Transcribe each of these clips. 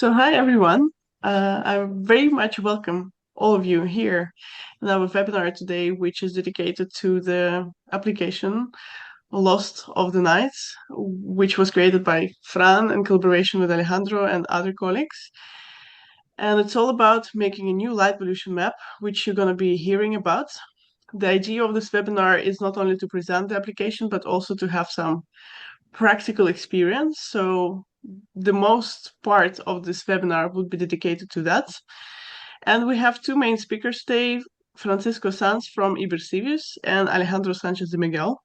So, hi everyone. I very much welcome all of you here in our webinar today, which is dedicated to the application Lost of the Night, which was created by Fran in collaboration with Alejandro and other colleagues. And it's all about making a new light pollution map, which you're going to be hearing about. The idea of this webinar is not only to present the application, but also to have some practical experience. So the most part of this webinar would be dedicated to that. And we have two main speakers today, Francisco Sanz from Ibercivis and Alejandro Sánchez de Miguel,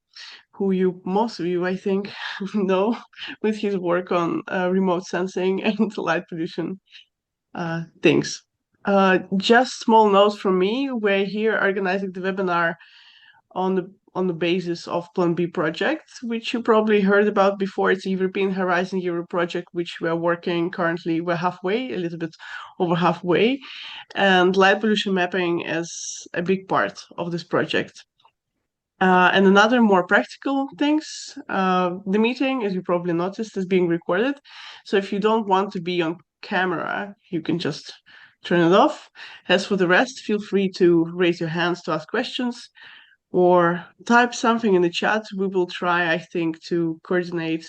who most of you, I think, know with his work on remote sensing and light pollution things. Just small notes from me. We're here organizing the webinar on the basis of Plan B project, which you probably heard about before. It's European Horizon Europe project, which we're working currently. We're halfway, a little bit over halfway, and light pollution mapping is a big part of this project. And another more practical things, the meeting, as you probably noticed, is being recorded. So if you don't want to be on camera, you can just turn it off. As for the rest, feel free to raise your hands to ask questions or type something in the chat. We will try, I think, to coordinate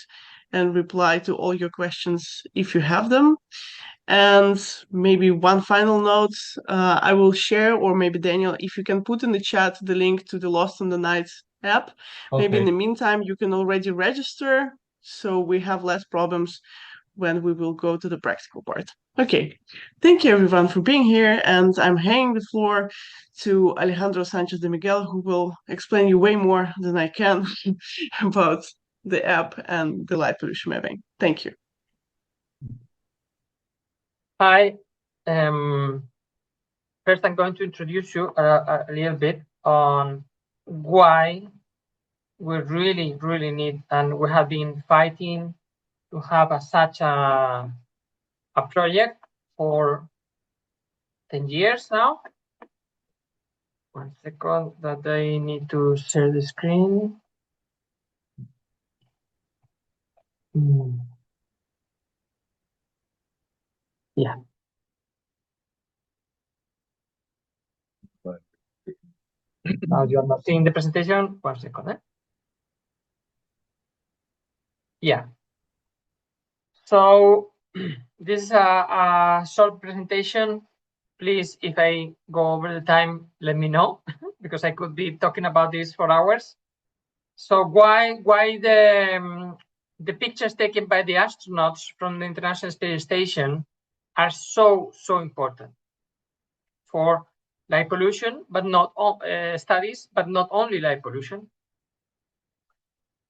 and reply to all your questions if you have them. And maybe one final note, I will share, or maybe Daniel, if you can put in the chat the link to the Lost on the Night app. Okay. Maybe in the meantime, you can already register, so we have less problems when we will go to the practical part. Okay, thank you everyone for being here, and I'm handing the floor to Alejandro Sánchez de Miguel, who will explain you way more than I can about the app and the light pollution mapping. Thank you. Hi. First, I'm going to introduce you a little bit on why we really need, and we have been fighting to have such a project for 10 years now. 1 second, that I need to share the screen. Yeah. Now you are not seeing the presentation. 1 second. Yeah. So this is a short presentation. Please, if I go over the time, let me know, because I could be talking about this for hours. So why the pictures taken by the astronauts from the International Space Station are so important for light pollution, but not studies, but not only light pollution.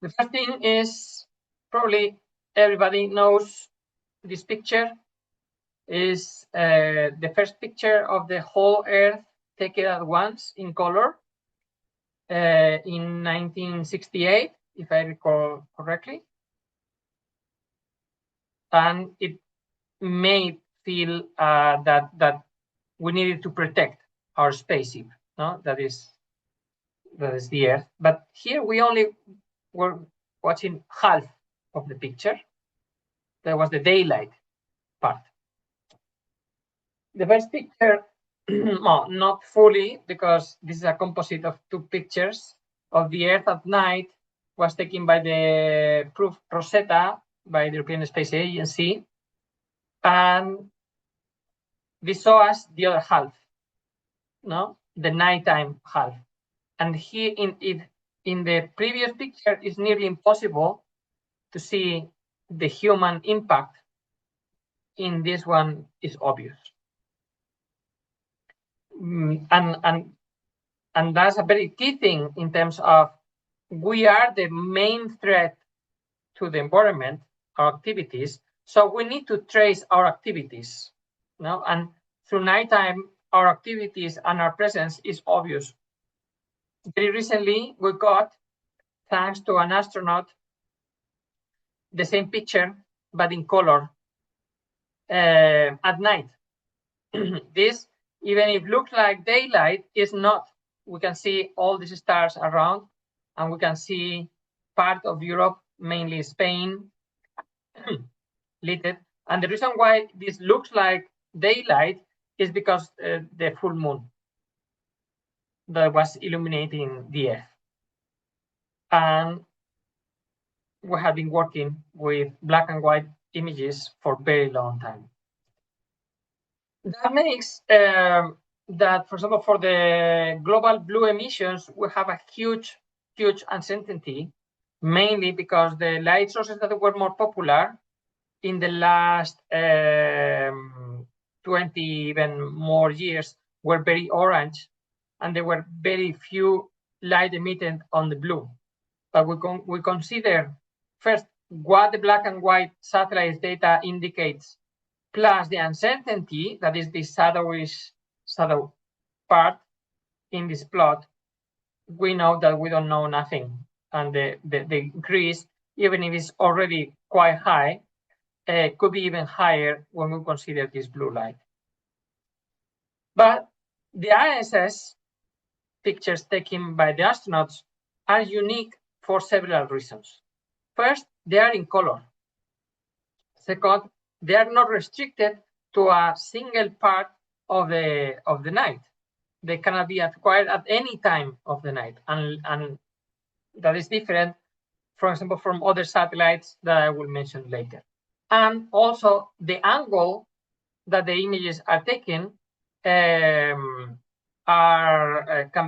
The first thing is, probably everybody knows this picture is the first picture of the whole Earth taken at once in color in 1968, if I recall correctly. And it made feel that we needed to protect our spaceship, no? That is the Earth. But here we only were watching half of the picture. That was the daylight part. The first picture, well, not fully, because this is a composite of two pictures of the Earth at night, was taken by the Proof Rosetta by the European Space Agency, and this shows us the other half, no, the nighttime half. And here in the previous picture, it's nearly impossible to see the human impact. In this one, is obvious. And that's a very key thing in terms of we are the main threat to the environment, our activities. So we need to trace our activities, no? And through nighttime, our activities and our presence is obvious. Very recently, we got, thanks to an astronaut, the same picture, but in color at night. This, even if it looks like daylight, is not. We can see all these stars around, and we can see part of Europe, mainly Spain, lit And the reason why this looks like daylight is because the full moon that was illuminating the Earth. And we have been working with black and white images for a very long time. That makes that, for example, for the global blue emissions, we have a huge uncertainty, mainly because the light sources that were more popular in the last 20 even more years were very orange, and there were very few light emitted on the blue. But we consider first what the black and white satellite data indicates, plus the uncertainty, that is the shadow part in this plot. We know that we don't know nothing, and the increase, even if it's already quite high, could be even higher when we consider this blue light. But the ISS pictures taken by the astronauts are unique for several reasons. First, they are in color. Second, they are not restricted to a single part of the night. They cannot be acquired at any time of the night, and that is different, for example, from other satellites that I will mention later. And also, the angle that the images are taken can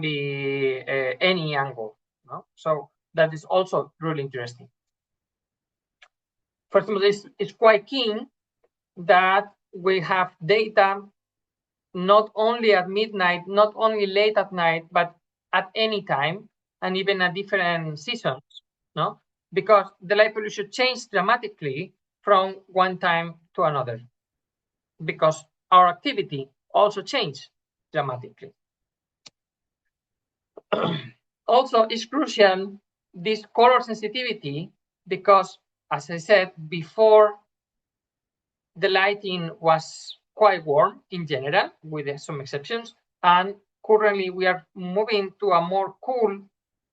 be any angle. No? So that is also really interesting. First of all, it's quite keen that we have data not only at midnight, not only late at night, but at any time, and even at different seasons, no? Because the light pollution changed dramatically from one time to another, because our activity also changed dramatically. Also, it's crucial, this color sensitivity, because, as I said before, the lighting was quite warm in general, with some exceptions, and currently we are moving to a more cool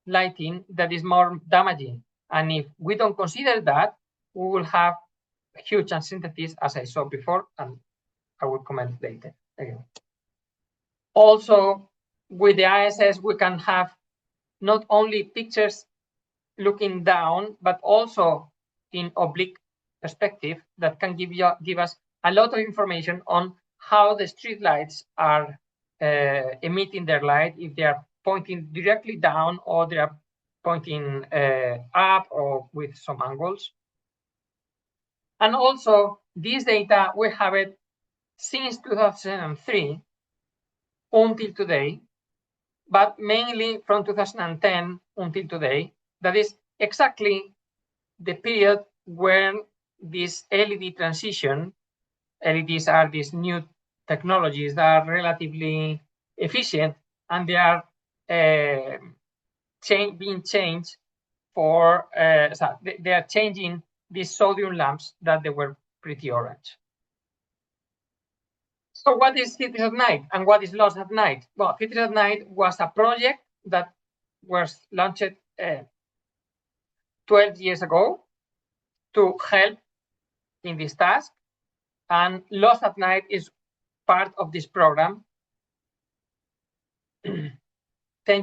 lighting that is more damaging. And if we don't consider that, we will have huge uncertainties, as I saw before, and I will comment later again. Also, with the ISS, we can have not only pictures looking down, but also in oblique perspective that can give us a lot of information on how the street lights are emitting their light, if they are pointing directly down or they are pointing up or with some angles. And also, this data, we have it since 2003 until today, but mainly from 2010 until today. That is exactly the period when this LED transition, LEDs are these new technologies that are relatively efficient, and they are being changed for, they are changing these sodium lamps that they were pretty orange. So what is Cities at Night and what is Lost at Night? Well, Cities at Night was a project that was launched 12 years ago to help in this task, and Lost at Night is part of this program. 10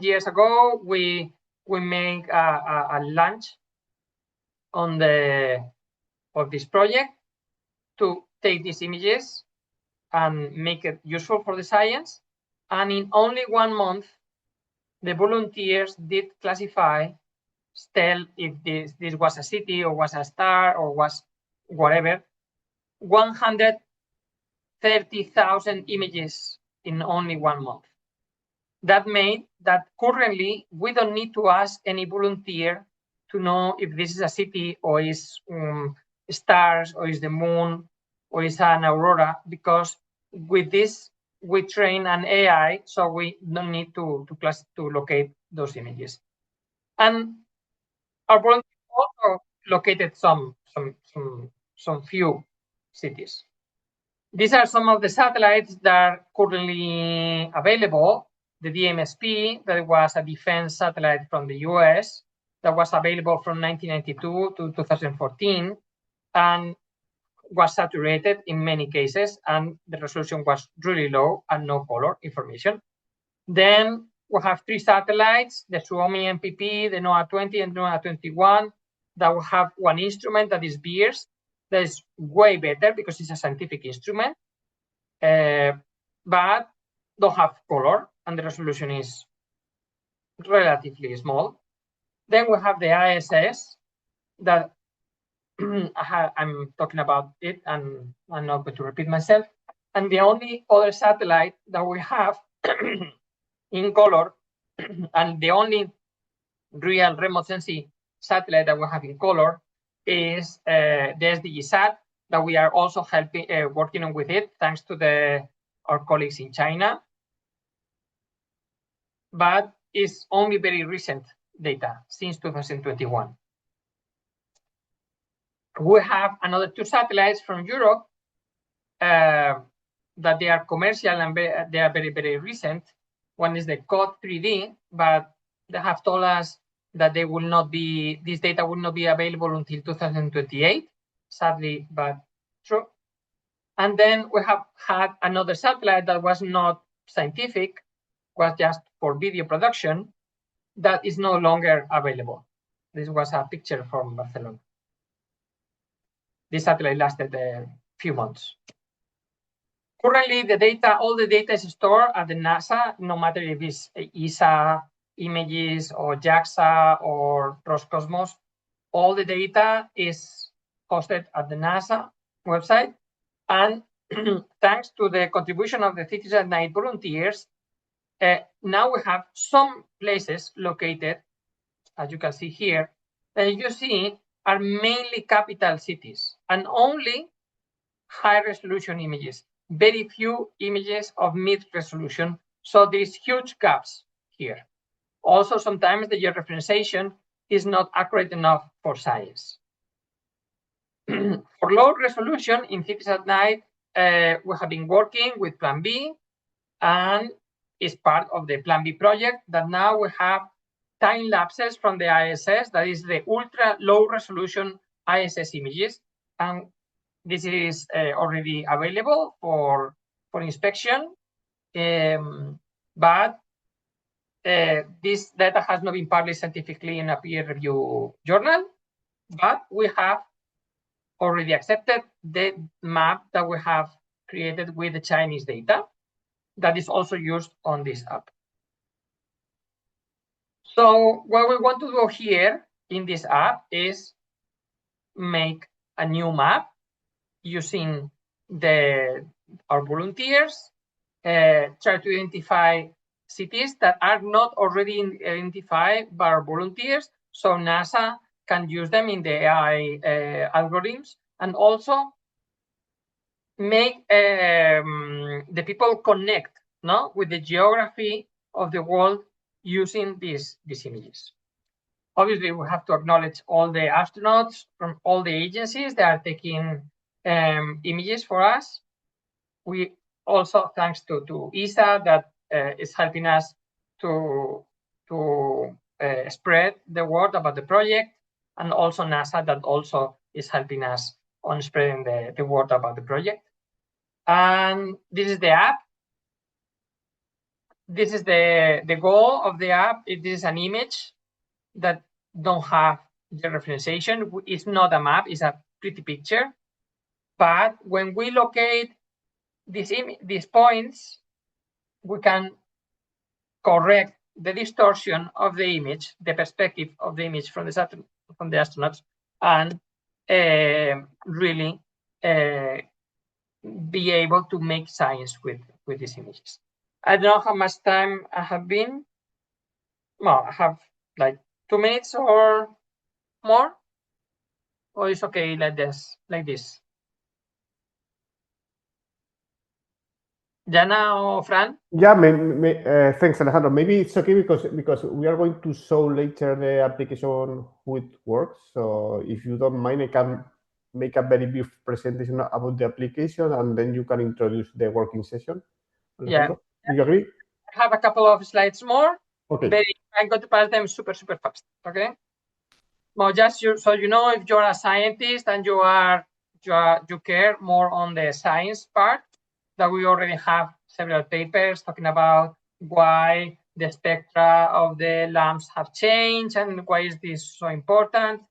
years ago, we made a launch on of this project to take these images and make it useful for the science. And in only 1 month, the volunteers did classify, tell if this was a city or was a star or was whatever, 130,000 images in only 1 month. That made that currently we don't need to ask any volunteer to know if this is a city or is stars or is the moon or is an aurora, because with this we train an AI, so we don't need to locate those images. And our volunteers also located some few cities. These are some of the satellites that are currently available. The DMSP, that was a defense satellite from the US, that was available from 1992 to 2014. And was saturated in many cases, and the resolution was really low and no color information. Then we have 3 satellites, the Suomi MPP, the NOAA 20, and NOAA 21, that will have one instrument that is BEERS, that is way better because it's a scientific instrument, but don't have color, and the resolution is relatively small. Then we have the ISS that I'm talking about it, and I'm not going to repeat myself. And the only other satellite that we have in color, and the only real remote sensing satellite that we have in color is the SDG-SAT, that we are also helping working on with it, thanks to our colleagues in China. But it's only very recent data since 2021. We have another 2 satellites from Europe that they are commercial and they are very, very recent. One is the COD 3D, but they have told us that they will not be, this data will not be available until 2028, sadly, but true. And then we have had another satellite that was not scientific, was just for video production, that is no longer available. This was a picture from Barcelona. This satellite lasted a few months. Currently, the data, all the data is stored at the NASA, no matter if it's ESA images or JAXA or Roscosmos. All the data is hosted at the NASA website. And thanks to the contribution of the Cities at Night volunteers, now we have some places located, as you can see here, that you see are mainly capital cities and only high resolution images, very few images of mid resolution. So there's huge gaps here. Also, sometimes the georeferencing is not accurate enough for science. For low resolution in Cities at Night, we have been working with Plan B, and is part of the Plan B project that now we have time lapses from the ISS, that is the ultra low resolution ISS images. And this is already available for inspection. But this data has not been published scientifically in a peer review journal, but we have already accepted the map that we have created with the Chinese data that is also used on this app. So what we want to do here in this app is make a new map using our volunteers, try to identify cities that are not already identified by our volunteers, so NASA can use them in the AI algorithms, and also make the people connect with the geography of the world using these images. Obviously, we have to acknowledge all the astronauts from all the agencies that are taking images for us. We also, thanks to ESA, that is helping us to spread the word about the project, and also NASA, that also is helping us on spreading the word about the project. And this is the app. This is the goal of the app. It is an image that don't have the referencing. It's not a map, it's a pretty picture. But when we locate these points, we can correct the distortion of the image, the perspective of the image from the astronauts, and really be able to make science with these images. I don't know how much time I have been. Well, I have like 2 minutes or more, or it's okay like this. Jana or Fran? Yeah, thanks, Alejandro. Maybe it's okay because we are going to show later the application how it works. So if you don't mind, I can make a very brief presentation about the application, and then you can introduce the working session. Alejandro, do you agree? I have a couple of slides more. Okay. I'm going to pass them super fast. Okay. Well, just so you know, if you're a scientist and you are you care more on the science part, that we already have several papers talking about why the spectra of the lamps have changed and why is this so important,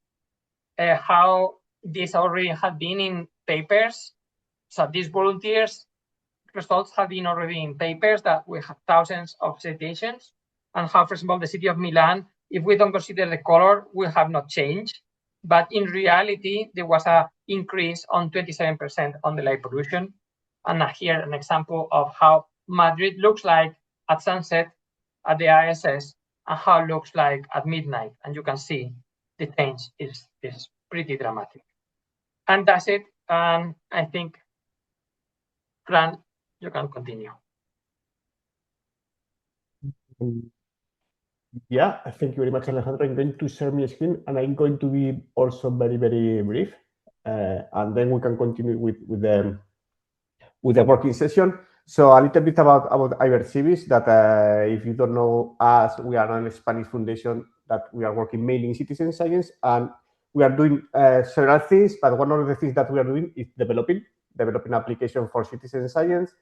how these already have been in papers. So these volunteers results have been already in papers that we have thousands of citations, and how, for example, the city of Milan, if we don't consider the color, will have not changed. But in reality, there was an increase on 27% on the light pollution. And here an example of how Madrid looks like at sunset at the ISS and how it looks like at midnight. And you can see the change is pretty dramatic. And that's it. And I think, Fran, you can continue. Yeah, thank you very much, Alejandro. I'm going to share my screen, and I'm going to be also very, very brief, and then we can continue with the working session. So a little bit about Ibercivis, that if you don't know us, we are a Spanish foundation that we are working mainly in citizen science, and we are doing several things, but one of the things that we are doing is developing application for citizen science.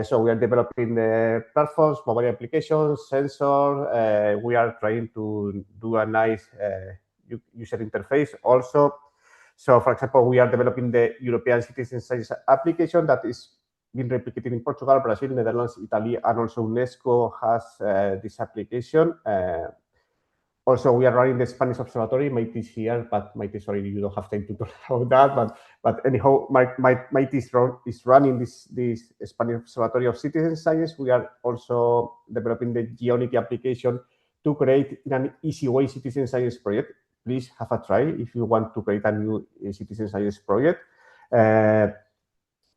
So we are developing the platforms, mobile applications, sensors. We are trying to do a nice user interface also. So, for example, we are developing the European citizen science application that is being replicated in Portugal, Brazil, Netherlands, Italy, and also UNESCO has this application. Also, we are running the Spanish Observatory. Maite is here, but Maite, sorry, you don't have time to talk about that. But anyhow, Maite is running this Spanish Observatory of Citizen Science. We are also developing the geometry application to create in an easy way citizen science project. Please have a try if you want to create a new citizen science project.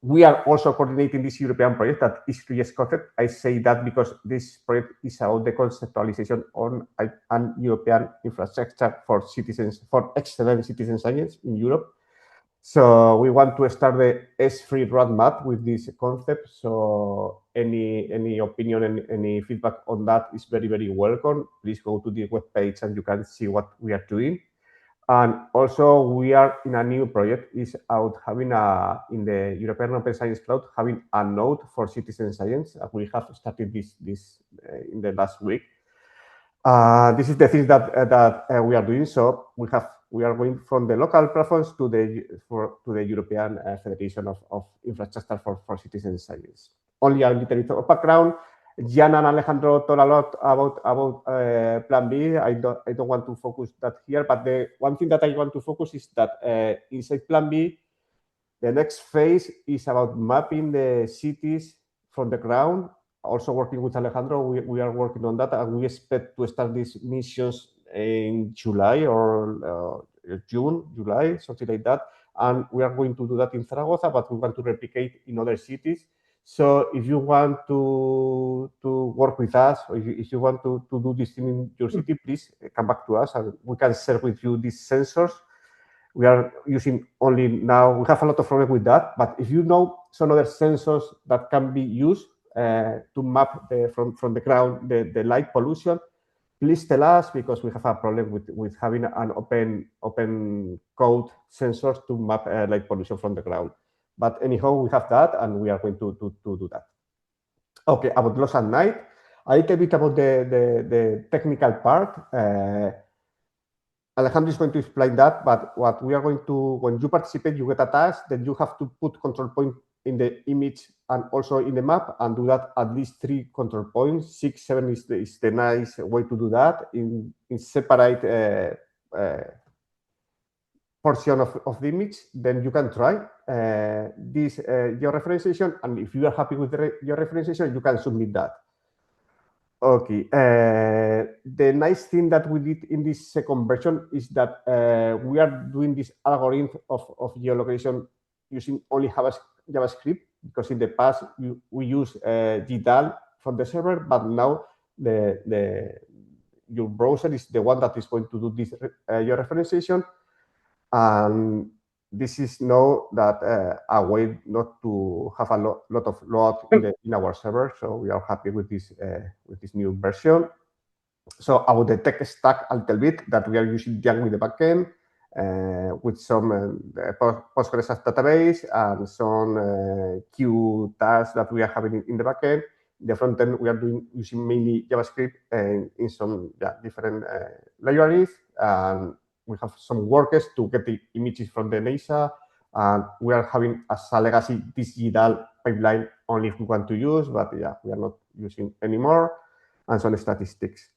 We are also coordinating this European project that is 3S concept. I say that because this project is about the conceptualization on an European infrastructure for excellent citizen science in Europe. So we want to start the S3 roadmap with this concept. So any opinion and any feedback on that is very, very welcome. Please go to the webpage and you can see what we are doing. And also, we are in a new project, is out having in the European Open Science Cloud, having a node for citizen science. We have started this in the last week. This is the thing that we are doing. So we are going from the local platforms to the European Federation of Infrastructure for Citizen Science. Only a little bit of background. Jan and Alejandro talk a lot about Plan B. I don't want to focus that here, but the one thing that I want to focus is that inside Plan B, the next phase is about mapping the cities from the ground. Also working with Alejandro, we are working on that, and we expect to start these missions in July or June, July, something like that. And we are going to do that in Zaragoza, but we want to replicate in other cities. So if you want to work with us, or if you want to do this thing in your city, please come back to us and we can share with you these sensors. We are using only now, we have a lot of problems with that, but if you know some other sensors that can be used to map from the ground the light pollution, please tell us, because we have a problem with having an open code sensors to map light pollution from the ground. But anyhow, we have that, and we are going to do that. Okay, about loss at night, a little bit about the technical part. Alejandro is going to explain that, but what we are going to, when you participate, you get a task, then you have to put control point in the image and also in the map, and do that at least 3 control points. 6, 7 is the nice way to do that in separate portion of the image. Then you can try this georeferencing, and if you are happy with the georeferencing, you can submit that. Okay. The nice thing that we did in this second version is that we are doing this algorithm of geolocation using only JavaScript, because in the past we use GDAL from the server, but now your browser is the one that is going to do this georeferencing. And this is now that a way not to have a lot of load in our server. So we are happy with this new version. So about the tech stack a little bit, that we are using Django in the backend, with some Postgres as database and some queue tasks that we are having in the backend. The front end we are using mainly JavaScript in some different libraries, and we have some workers to get the images from the NASA, and we are having as a legacy digital pipeline only if we want to use, but we are not using anymore, and some statistics.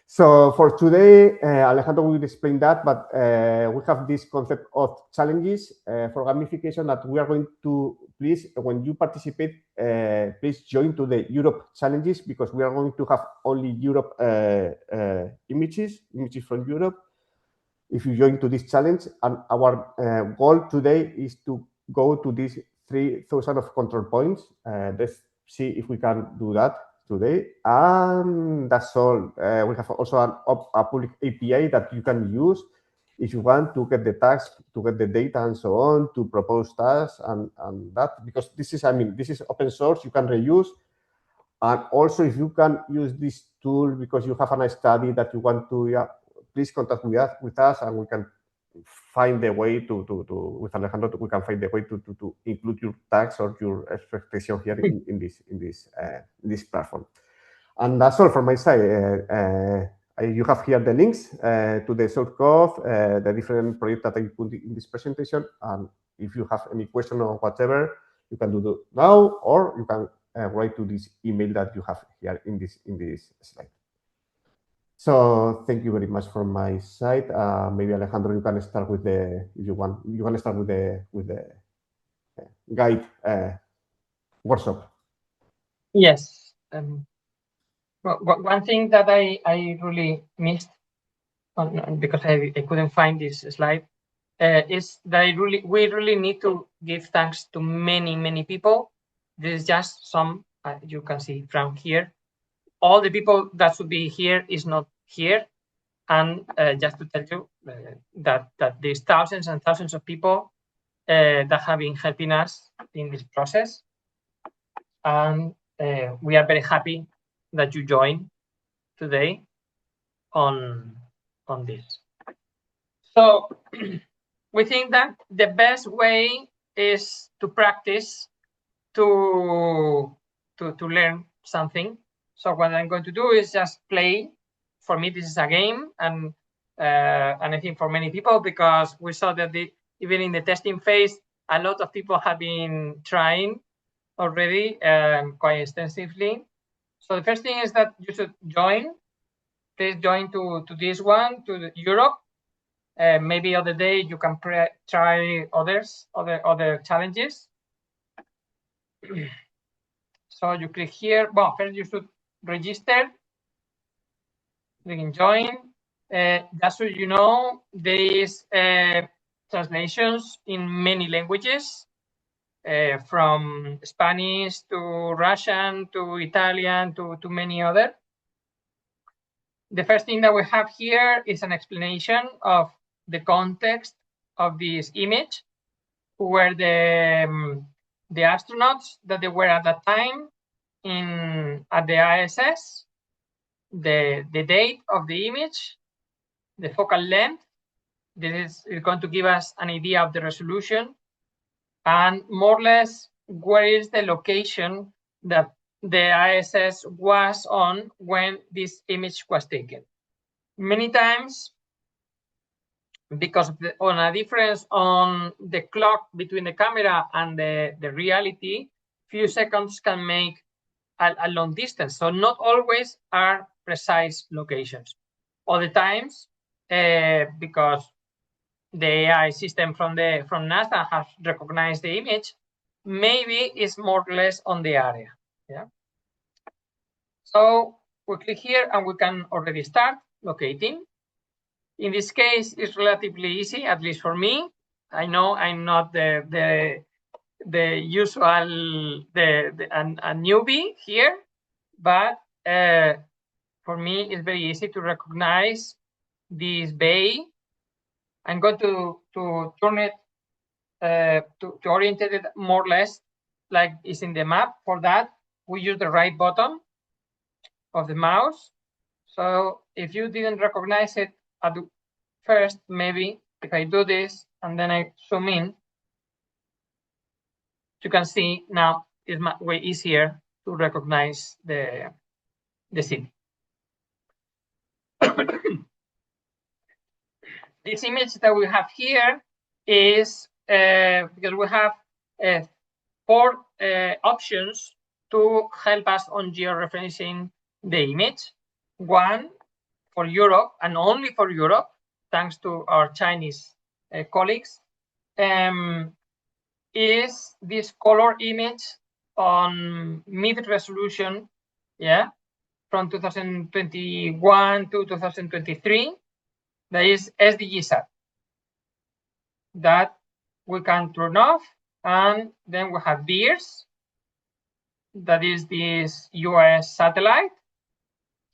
So for today, Alejandro will explain that, but we have this concept of challenges for gamification that we are going to, please, when you participate, please join to the Europe challenges, because we are going to have only Europe images from Europe. If you join to this challenge, and our goal today is to go to these 3,000 of control points. Let's see if we can do that today, and that's all. We have also a public API that you can use if you want to get the tags, to get the data and so on, to propose tasks and that, because this is, this is open source, you can reuse. And also, if you can use this tool because you have a study that you want to, please contact with us, and we can find the way with Alejandro, we can find the way to include your tags or your expectation here in this platform. And that's all from my side. You have here the links to the source code, the different projects that I put in this presentation. And if you have any question or whatever, you can do that now, or you can write to this email that you have here in this slide. So thank you very much from my side. Maybe Alejandro, you can start with the, if you want, you can start with the guide workshop. Yes. Well, one thing that I really missed because I couldn't find this slide is that we really need to give thanks to many people. This is just some, you can see from here. All the people that should be here is not here. And just to tell you that there's thousands and thousands of people that have been helping us in this process. And we are very happy that you joined today on this. So we think that the best way is to practice to learn something. So what I'm going to do is just play. For me, this is a game, and I think for many people, because we saw that even in the testing phase, a lot of people have been trying already quite extensively. So the first thing is that you should join. Please join to this one, to Europe. Maybe other day you can try other challenges. So you click here. Well, first you should register. Clicking join. Just so you know, there is translations in many languages, from Spanish to Russian to Italian to many other. The first thing that we have here is an explanation of the context of this image, who were the astronauts that they were at that time at the ISS, the date of the image, the focal length. This is going to give us an idea of the resolution, and more or less where is the location that the ISS was on when this image was taken. Many times, because of on a difference on the clock between the camera and the reality, few seconds can make a long distance. So not always are precise locations. Other times, because the AI system from NASA has recognized the image, maybe it's more or less on the area. Yeah. So we click here and we can already start locating. In this case, it's relatively easy, at least for me. I know I'm not the usual a newbie here, but for me it's very easy to recognize this bay. I'm going to turn it to orientate it more or less like it's in the map. For that, we use the right button of the mouse. So if you didn't recognize it at first, maybe if I do this and then I zoom in, you can see now it's way easier to recognize the city. This image that we have here is because we have 4 options to help us on georeferencing the image. One for Europe and only for Europe, thanks to our Chinese colleagues, is this color image on mid-resolution, yeah, from 2021 to 2023. That is SDGsat. That we can turn off, and then we have DEERS. That is this US satellite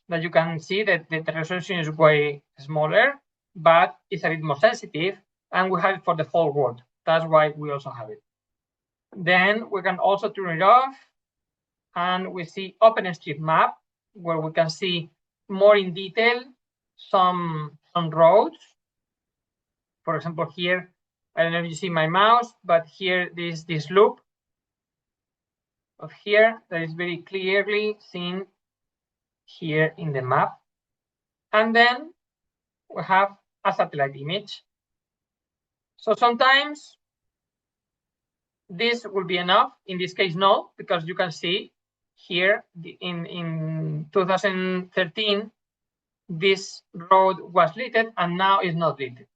that you can see that the resolution is way smaller, but it's a bit more sensitive, and we have it for the whole world. That's why we also have it. Then we can also turn it off, and we see OpenStreetMap, where we can see more in detail some roads. For example, here, I don't know if you see my mouse, but here this loop of here that is very clearly seen here in the map. And then we have a satellite image. So sometimes this will be enough. In this case, no, because you can see here in 2013, this road was lit and now it's not lit.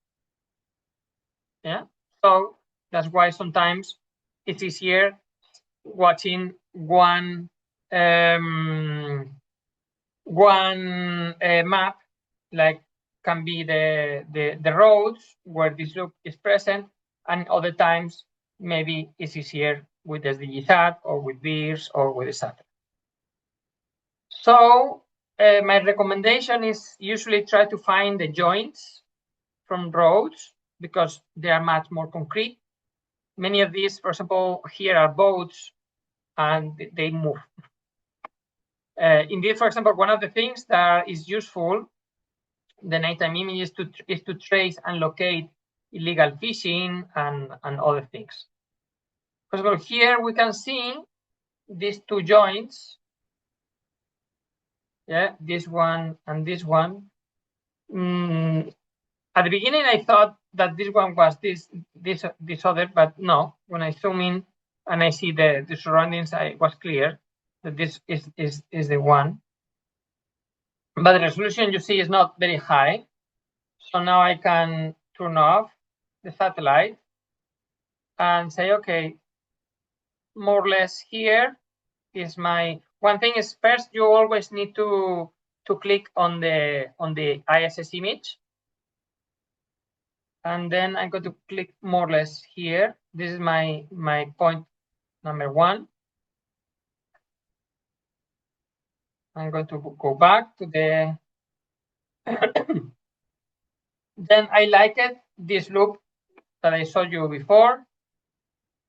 Yeah, so that's why sometimes it's easier watching one map, like can be the roads where this loop is present, and other times maybe it's easier with SDGsat or with DEERS or with the satellite. So my recommendation is usually try to find the joints from roads because they are much more concrete. Many of these, for example, here are boats and they move. Indeed, for example, one of the things that is useful, the nighttime image, is to trace and locate illegal fishing and other things. For example, here we can see these 2 joints. Yeah, this one and this one. At the beginning, I thought that this one was this other, but no. When I zoom in and I see the surroundings, I was clear that this is the one. But the resolution you see is not very high. So now I can turn off the satellite and say, okay, more or less here is my. One thing is, first you always need to click on the ISS image. And then I'm going to click more or less here. This is my point number 1. I'm going to go back to the. Then I like it, this loop that I showed you before,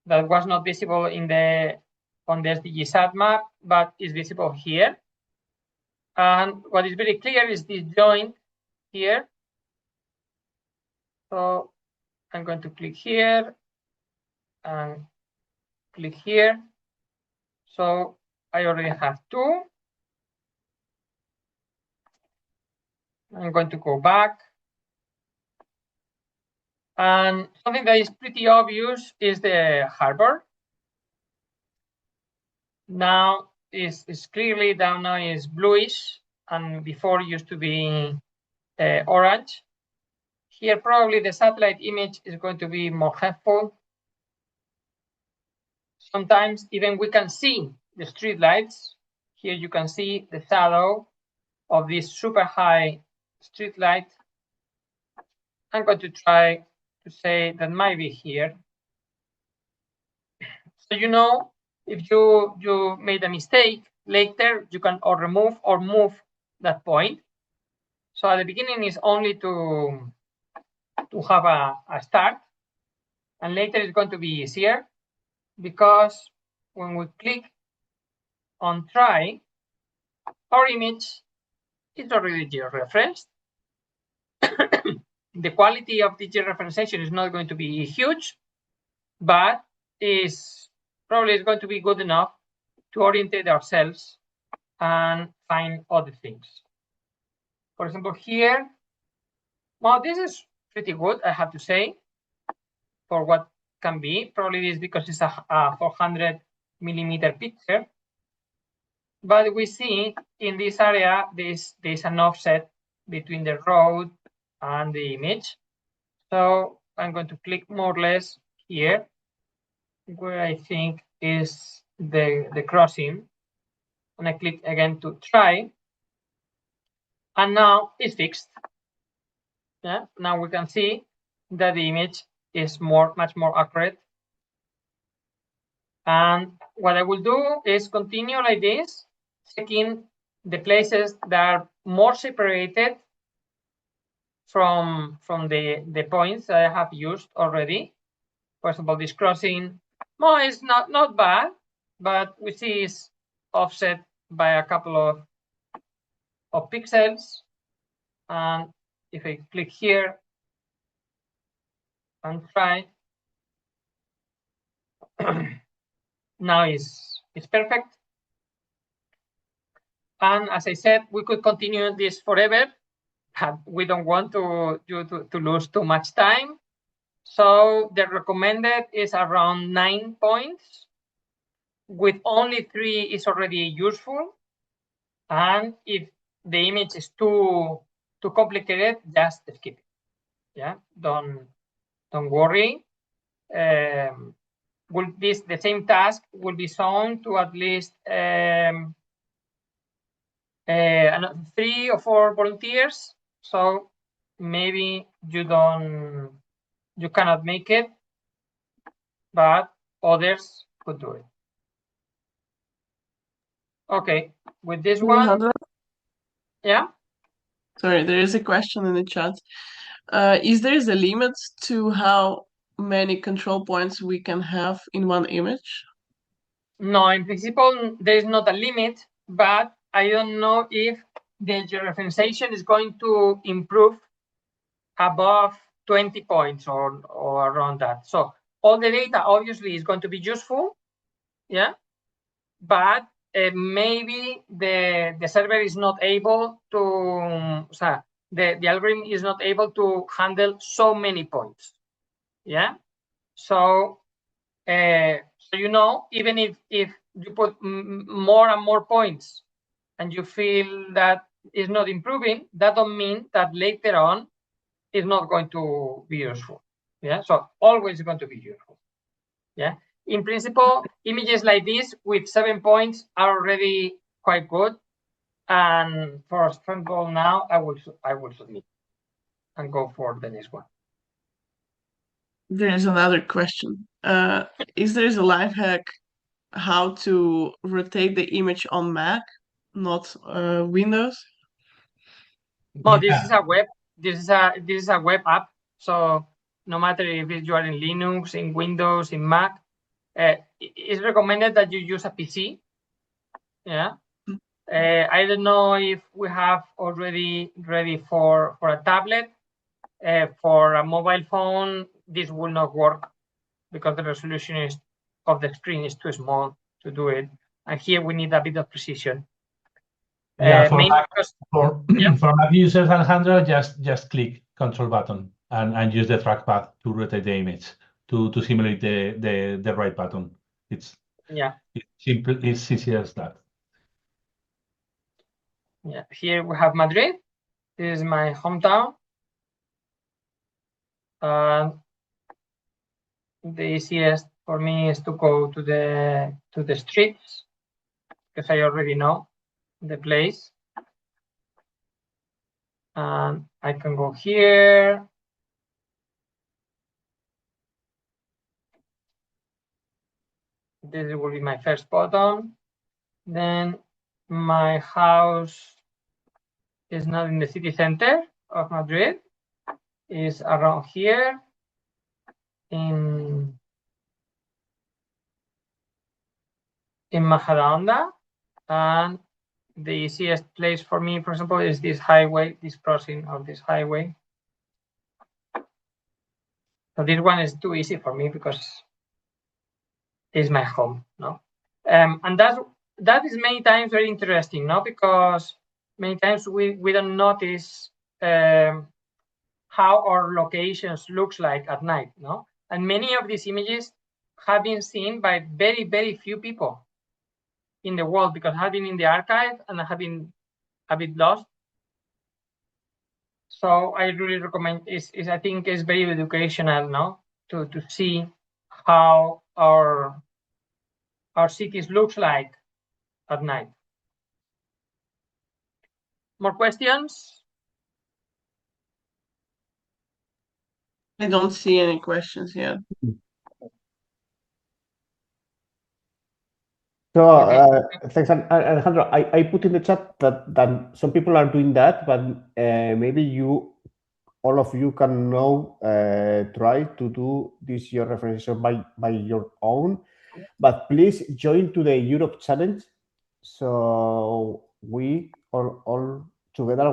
that was not visible on the SDGsat map, but is visible here. And what is very clear is this joint here. So I'm going to click here and click here. So I already have 2. I'm going to go back. And something that is pretty obvious is the harbor. Now is clearly down now is bluish, and before used to be orange. Here probably the satellite image is going to be more helpful. Sometimes even we can see the street lights. Here you can see the shadow of this super high street light. I'm going to try to say that might be here. So you know, if you made a mistake, later you can or remove or move that point. So at the beginning is only to have a start, and later it's going to be easier because when we click on try, our image is already georeferenced. the quality of the georeferencing is not going to be huge, but is probably going to be good enough to orientate ourselves and find other things. For example, here, well, this is pretty good, I have to say, for what can be. Probably this because it's a 400 millimeter picture. But we see in this area, there's an offset between the road and the image. So I'm going to click more or less here, where I think is the crossing. And I click again to try. And now it's fixed. Yeah, now we can see that the image is much more accurate. And what I will do is continue like this, checking the places that are more separated from the points that I have used already. For example, this crossing, well, it's not bad, but we see it's offset by a couple of pixels. And if I click here and try, now it's perfect. And as I said, we could continue this forever, but we don't want to lose too much time. So the recommended is around 9 points. With only 3 is already useful. And if the image is too complicated, just skip it. Yeah, don't worry. The same task will be shown to at least 3 or 4 volunteers. So maybe you cannot make it, but others could do it. Okay, with this one, yeah. Sorry, there is a question in the chat. Is there a limit to how many control points we can have in one image? No, in principle, there is not a limit, but I don't know if the georeferencing is going to improve above 20 points or around that. So all the data obviously is going to be useful, yeah, but maybe the server is not able to, the algorithm is not able to handle so many points, yeah. So you know, even if you put more and more points and you feel that it's not improving, that don't mean that later on it's not going to be useful. Yeah, so always going to be useful. Yeah, in principle, images like this with 7 points are already quite good. And for example, now I will submit and go for the next one. There's another question. Is there a life hack how to rotate the image on Mac, not Windows? Well, this is a web. This is a web app. So no matter if you are in Linux, in Windows, in Mac, it's recommended that you use a PC. Yeah. I don't know if we have already ready for a tablet. For a mobile phone, this will not work because the resolution of the screen is too small to do it. And here we need a bit of precision. Yeah, for Mac users, Alejandro, just click Control button and use the trackpad to rotate the image to simulate the right button. It's simple. It's easy as that. Yeah, here we have Madrid. This is my hometown. The easiest for me is to go to the streets because I already know the place. And I can go here. This will be my first button. Then my house is not in the city center of Madrid. It's around here in Majadahonda. And the easiest place for me, for example, is this highway, this crossing of this highway. So this one is too easy for me because it's my home, no? And that is many times very interesting, no? Because many times we don't notice how our locations looks like at night, no? And many of these images have been seen by very, very few people in the world because have been in the archive and have been a bit lost. So I really recommend is I think is very educational, no? To see how our cities looks like at night. More questions? I don't see any questions yet. So thanks, Alejandro. I put in the chat that some people are doing that, but maybe all of you can now try to do this georeference by your own. But please join to the Europe Challenge. So we all together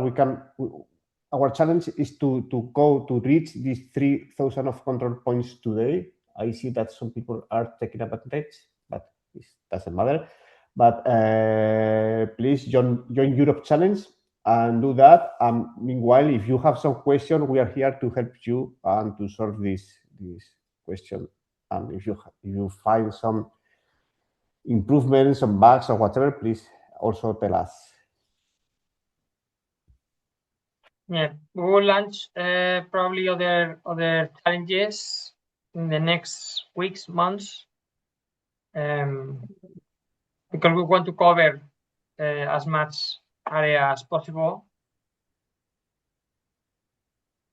our challenge is to go to reach these 3,000 of control points today. I see that some people are taking advantage, but it doesn't matter. But please join Europe Challenge and do that. Meanwhile, if you have some question, we are here to help you and to solve this question. And if you find some improvements, some bugs or whatever, please also tell us. Yeah, we will launch probably other challenges in the next weeks, months, because we want to cover as much area as possible.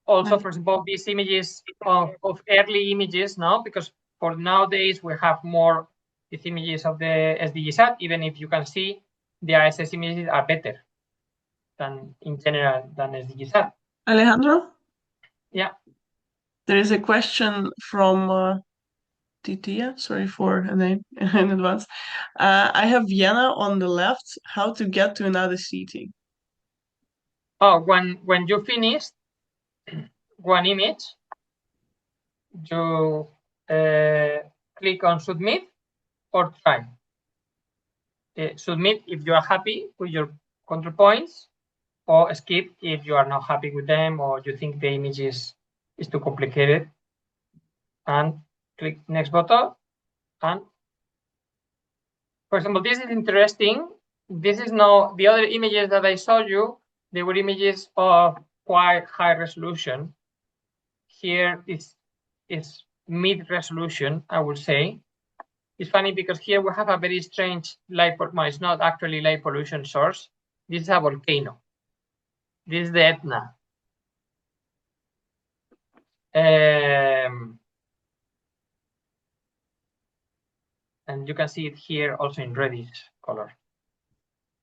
Also, for example, these images of early images now, because for nowadays we have more these images of the SDGsat, even if you can see the ISS images are better than in general than SDGsat. Alejandro? Yeah. There is a question from Titia, sorry for a name in advance. I have Vienna on the left. How to get to another city? Oh, when you finish one image, you click on submit or try. Submit if you are happy with your control points, or skip if you are not happy with them or you think the image is too complicated, and click next button. And for example, this is interesting. This is now the other images that I showed you. They were images of quite high resolution. Here is mid resolution, I would say. It's funny because here we have a very strange light, it's not actually light pollution source. This is a volcano. This is the Etna. And you can see it here also in reddish color.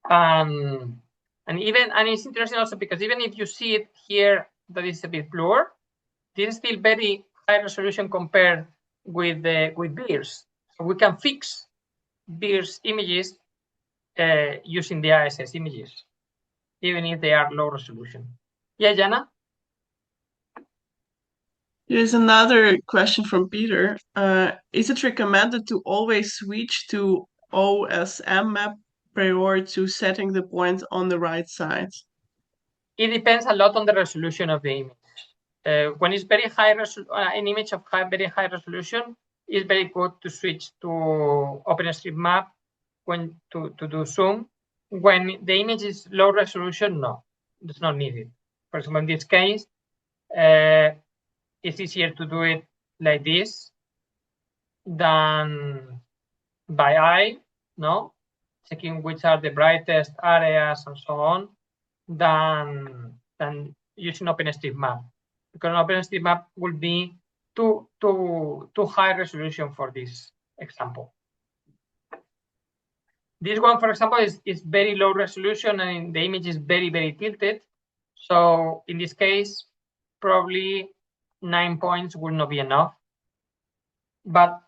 And it's interesting also because even if you see it here that is a bit bluer, this is still very high resolution compared with Beers. So we can fix Beers images using the ISS images, even if they are low resolution. Yeah, Jana? Here's another question from Peter. Is it recommended to always switch to OSM map prior to setting the point on the right side? It depends a lot on the resolution of the image. When it's very high an image of very high resolution, it's very good to switch to OpenStreetMap when to do zoom. When the image is low resolution, no, it's not needed. For example, in this case, it's easier to do it like this than by eye, no? Checking which are the brightest areas and so on, than using OpenStreetMap, because OpenStreetMap will be too high resolution for this example. This one, for example, is very low resolution and the image is very, very tilted. So in this case, probably 9 points will not be enough. But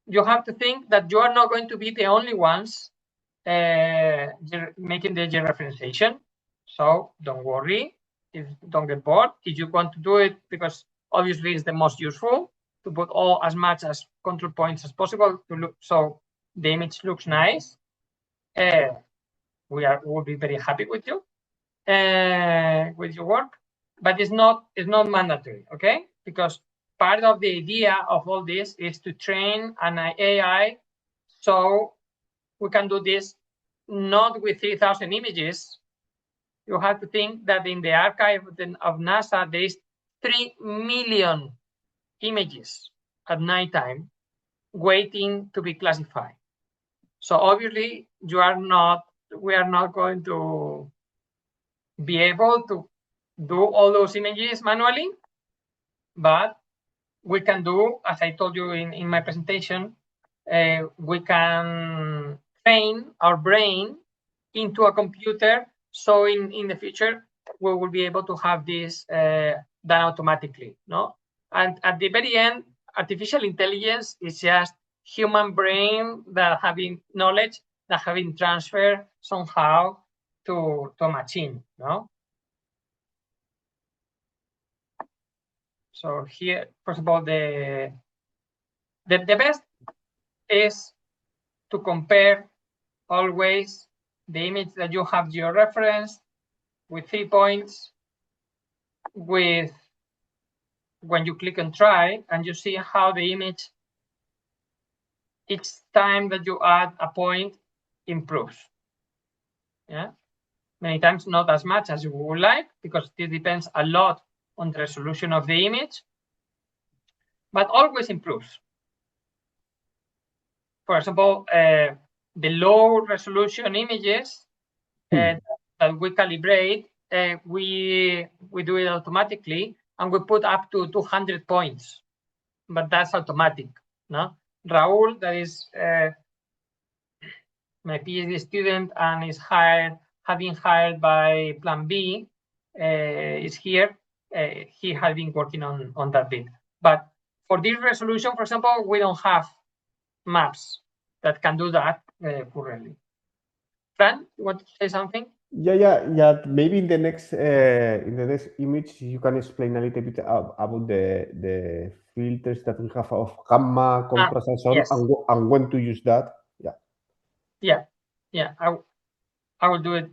you have to think that you are not going to be the only ones making the georeferencing. So don't worry, don't get bored. If you want to do it because obviously it's the most useful, to put as much as control points as possible to look so the image looks nice. We'll be very happy with you with your work, but it's not mandatory, okay? Because part of the idea of all this is to train an AI so we can do this not with 3,000 images. You have to think that in the archive of NASA, there is 3 million images at nighttime waiting to be classified. So obviously, we are not going to be able to do all those images manually, but we can do, as I told you in my presentation, we can train our brain into a computer. So in the future, we will be able to have this done automatically, no? And at the very end, artificial intelligence is just human brain that having knowledge that having transferred somehow to a machine, no? So here, first of all, the best is to compare always the image that you have georeferenced with 3 points with when you click on try, and you see how the image each time that you add a point improves. Yeah, many times not as much as you would like, because it depends a lot on the resolution of the image, but always improves. For example, the low resolution images that we calibrate, we do it automatically, and we put up to 200 points, but that's automatic, no? Raul, that is my PhD student and is having hired by Plan B, is here. He has been working on that bit. But for this resolution, for example, we don't have maps that can do that currently. Fran, you want to say something? Yeah. Maybe in the next image, you can explain a little bit about the filters that we have of gamma, contrast, and so on, yes. and when to use that. Yeah. I will do it.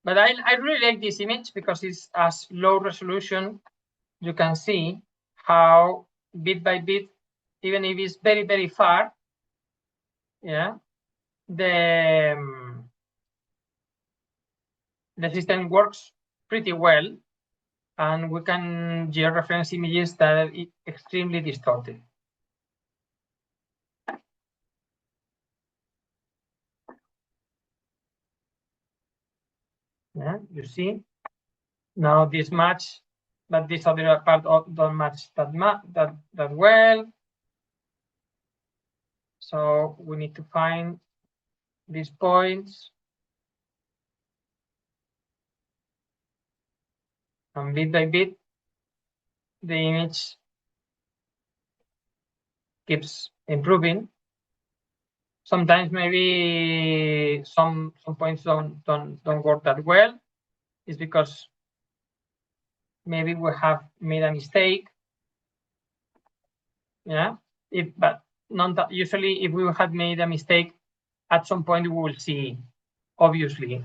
But I really like this image because it's as low resolution. You can see how bit by bit, even if it's very, very far, yeah, the system works pretty well, and we can georeference images that are extremely distorted. Yeah, you see, now this match, but this other part don't match that well. So we need to find these points, and bit by bit, the image keeps improving. Sometimes maybe some points don't work that well. It's because maybe we have made a mistake. Yeah, but not that usually if we have made a mistake, at some point we will see obviously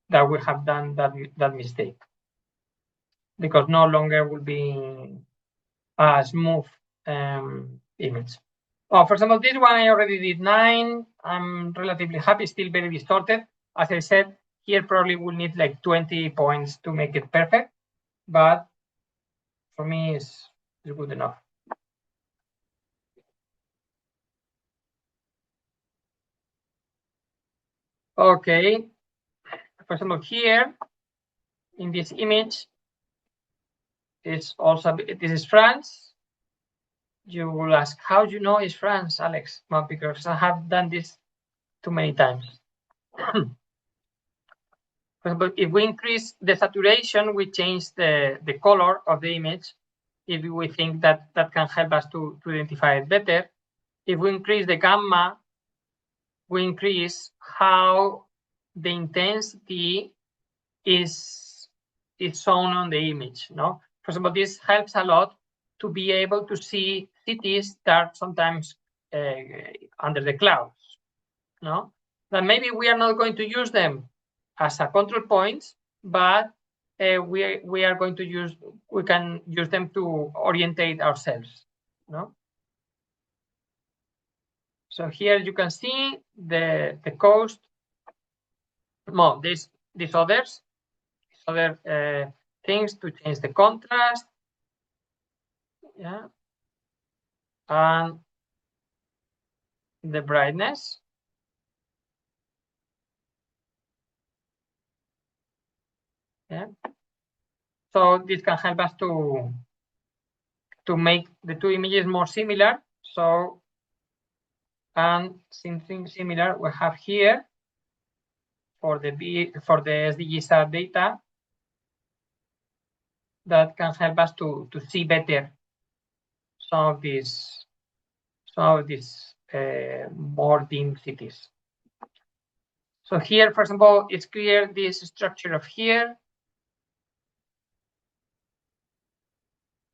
that we have done that mistake, because no longer will be a smooth image. Oh, for example, this one I already did 9. I'm relatively happy, still very distorted. As I said, here probably we'll need like 20 points to make it perfect, but for me it's good enough. Okay, for example, here in this image, it's also, this is France. You will ask, how do you know it's France, Alex? Well, because I have done this too many times. For example, if we increase the saturation, we change the color of the image. If we think that can help us to identify it better. If we increase the gamma, we increase how the intensity is shown on the image, no? first of all, this helps a lot to be able to see cities that are sometimes under the clouds, no? That maybe we are not going to use them as a control points, but we are going to use, we can use them to orientate ourselves, no? So here you can see the coast. Well, these other things to change the contrast, yeah, and the brightness. Yeah. So this can help us to make the two images more similar. So, and something similar we have here for the SDGs data that can help us to see better some of these more dim cities. So here, for example, it's clear this structure of here,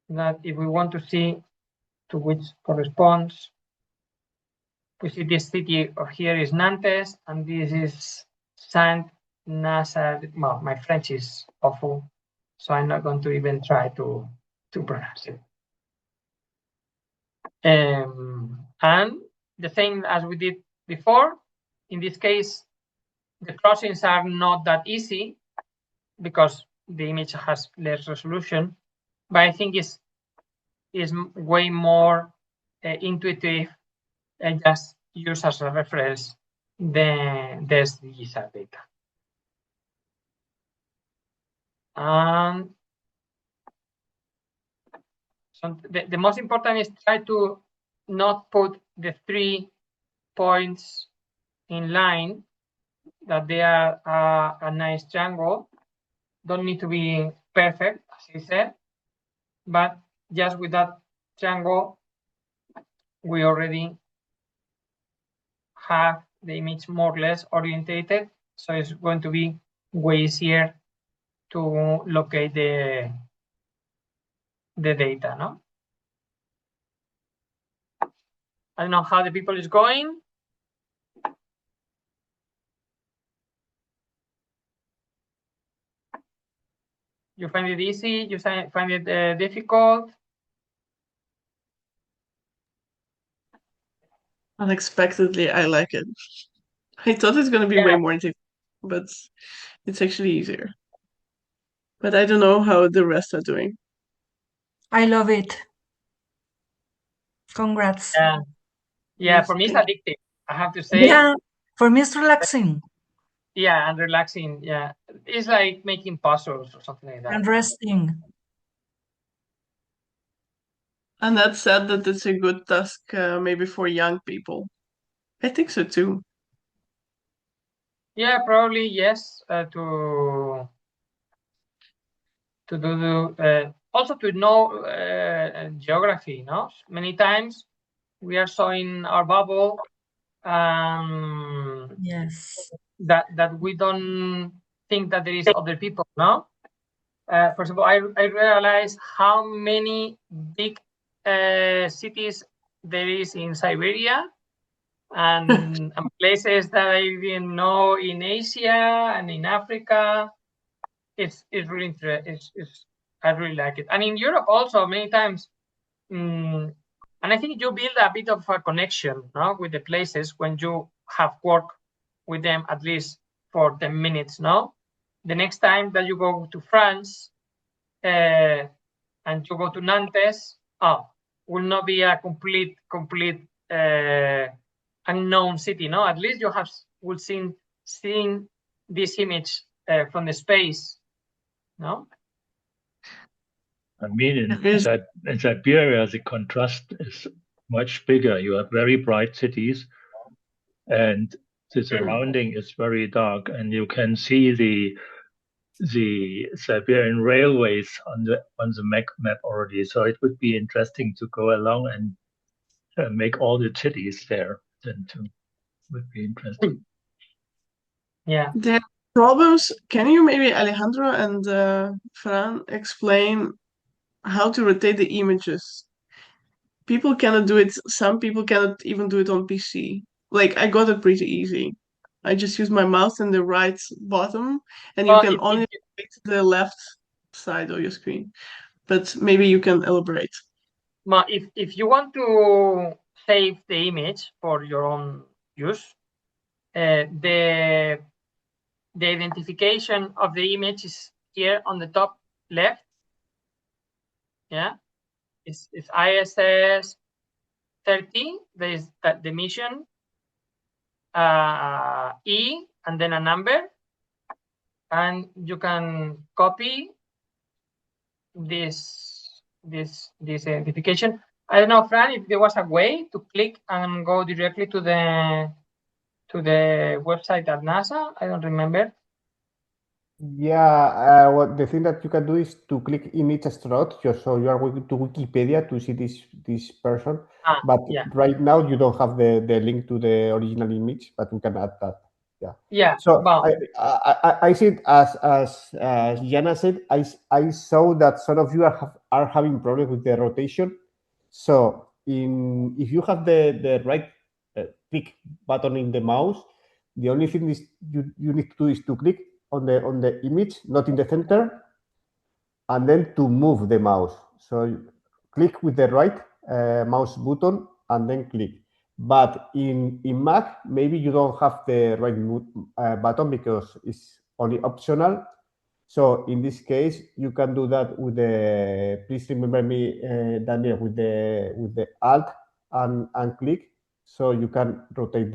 that if we want to see to which corresponds, we see this city of here is Nantes, and this is Saint-Nazaire. Well, my French is awful, so I'm not going to even try to pronounce it. And the same as we did before, in this case, the crossings are not that easy because the image has less resolution, but I think is way more intuitive and just use as a reference the SDGs data. And so the most important is try to not put the 3 points in line, that they are a nice triangle. Don't need to be perfect, as I said, but just with that triangle, we already have the image more or less orientated, so it's going to be way easier to locate the data, no? I don't know how the people is going. You find it easy? You find it difficult? Unexpectedly, I like it. I thought it's going to be way more difficult, but it's actually easier. But I don't know how the rest are doing. I love it. Congrats. Yeah, Yes, for me it's thank addictive, I have to say. Yeah, for me it's relaxing. Yeah, and relaxing. Yeah, it's like making puzzles or something like that. And resting. And that said that it's a good task maybe for young people. I think so too. Yeah, probably yes. To do also to know geography. No, many times we are so in our bubble Yes. that we don't think that there is other people. No. First of all, I realized how many big cities there is in Siberia, and places that I didn't know in Asia and in Africa. It's really interesting. I really like it, and in Europe also many times. And I think you build a bit of a connection, no, with the places when you have worked with them at least for 10 minutes. No, the next time that you go to France and you go to Nantes, will not be a complete unknown city. No, at least you have seen this image from the space. No. I mean, in Siberia, the contrast is much bigger. You have very bright cities, and the surrounding is very dark, and you can see the Siberian railways on the map already. So it would be interesting to go along and make all the cities there. Then too would be interesting. Yeah. The problems. Can you maybe Alejandro and Fran explain how to rotate the images. People cannot do it. Some people cannot even do it on PC. Like, I got it pretty easy. I just use my mouse in the right bottom, and you can only rotate the left side of your screen. But maybe you can elaborate. If you want to save the image for your own use, the identification of the image is here on the top left. Yeah, it's ISS 30. There is the mission E and then a number, and you can copy this identification. I don't know, Fran, if there was a way to click and go directly to the website at NASA. I don't remember. Yeah, what the thing that you can do is to click image astronaut. So you are going to Wikipedia to see this person. But yeah. right now you don't have the link to the original image, but we can add that. Yeah. Yeah. So well, I see it as Jana said. I saw that some of you are having problems with the rotation. So if you have the right click button in the mouse, the only thing is you need to do is to click on the image, not in the center, and then to move the mouse. So click with the right mouse button and then click. But in Mac, maybe you don't have the right button because it's only optional. So in this case, you can do that with the. Please remember me, Daniel, with the Alt and click. So you can rotate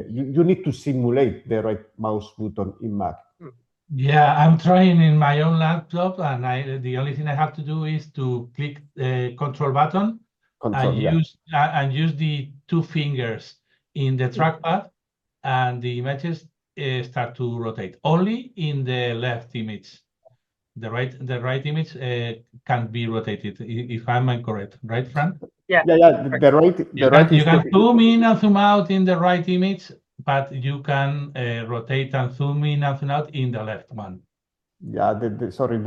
you need to simulate the right mouse button in Mac. Yeah, I'm trying in my own laptop, and the only thing I have to do is to click the control button and use the two fingers in the trackpad, and the images start to rotate only in the left image. The right image can't be rotated, if I'm correct, right, Fran? Yeah. The right. You can zoom in and zoom out in the right image, but you can rotate and zoom in and zoom out in the left one. Yeah, the right. Sorry,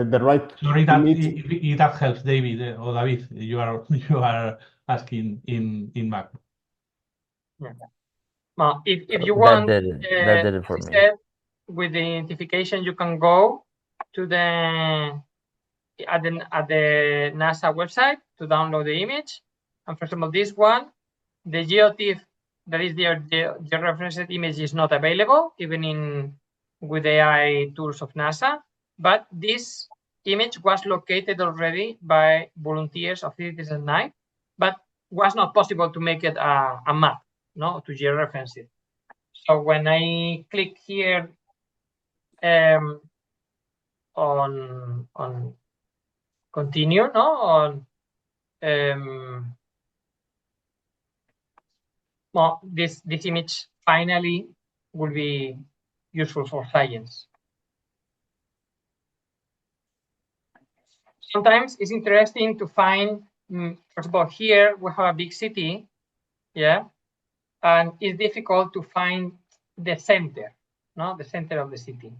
if that helps, David or David. You are asking in Mac. Yeah. Well, if you want, that did it for me. With the identification, you can go to at the NASA website to download the image. And for example, this one, the GeoTIFF, that is the georeferenced image, is not available even with AI tools of NASA. But this image was located already by volunteers of Citizen Night, but was not possible to make it a map, to georeference it. So when I click here on continue, well, this image finally will be useful for science. Sometimes it's interesting to find, first of all, here we have a big city, yeah, and it's difficult to find the center, the center of the city.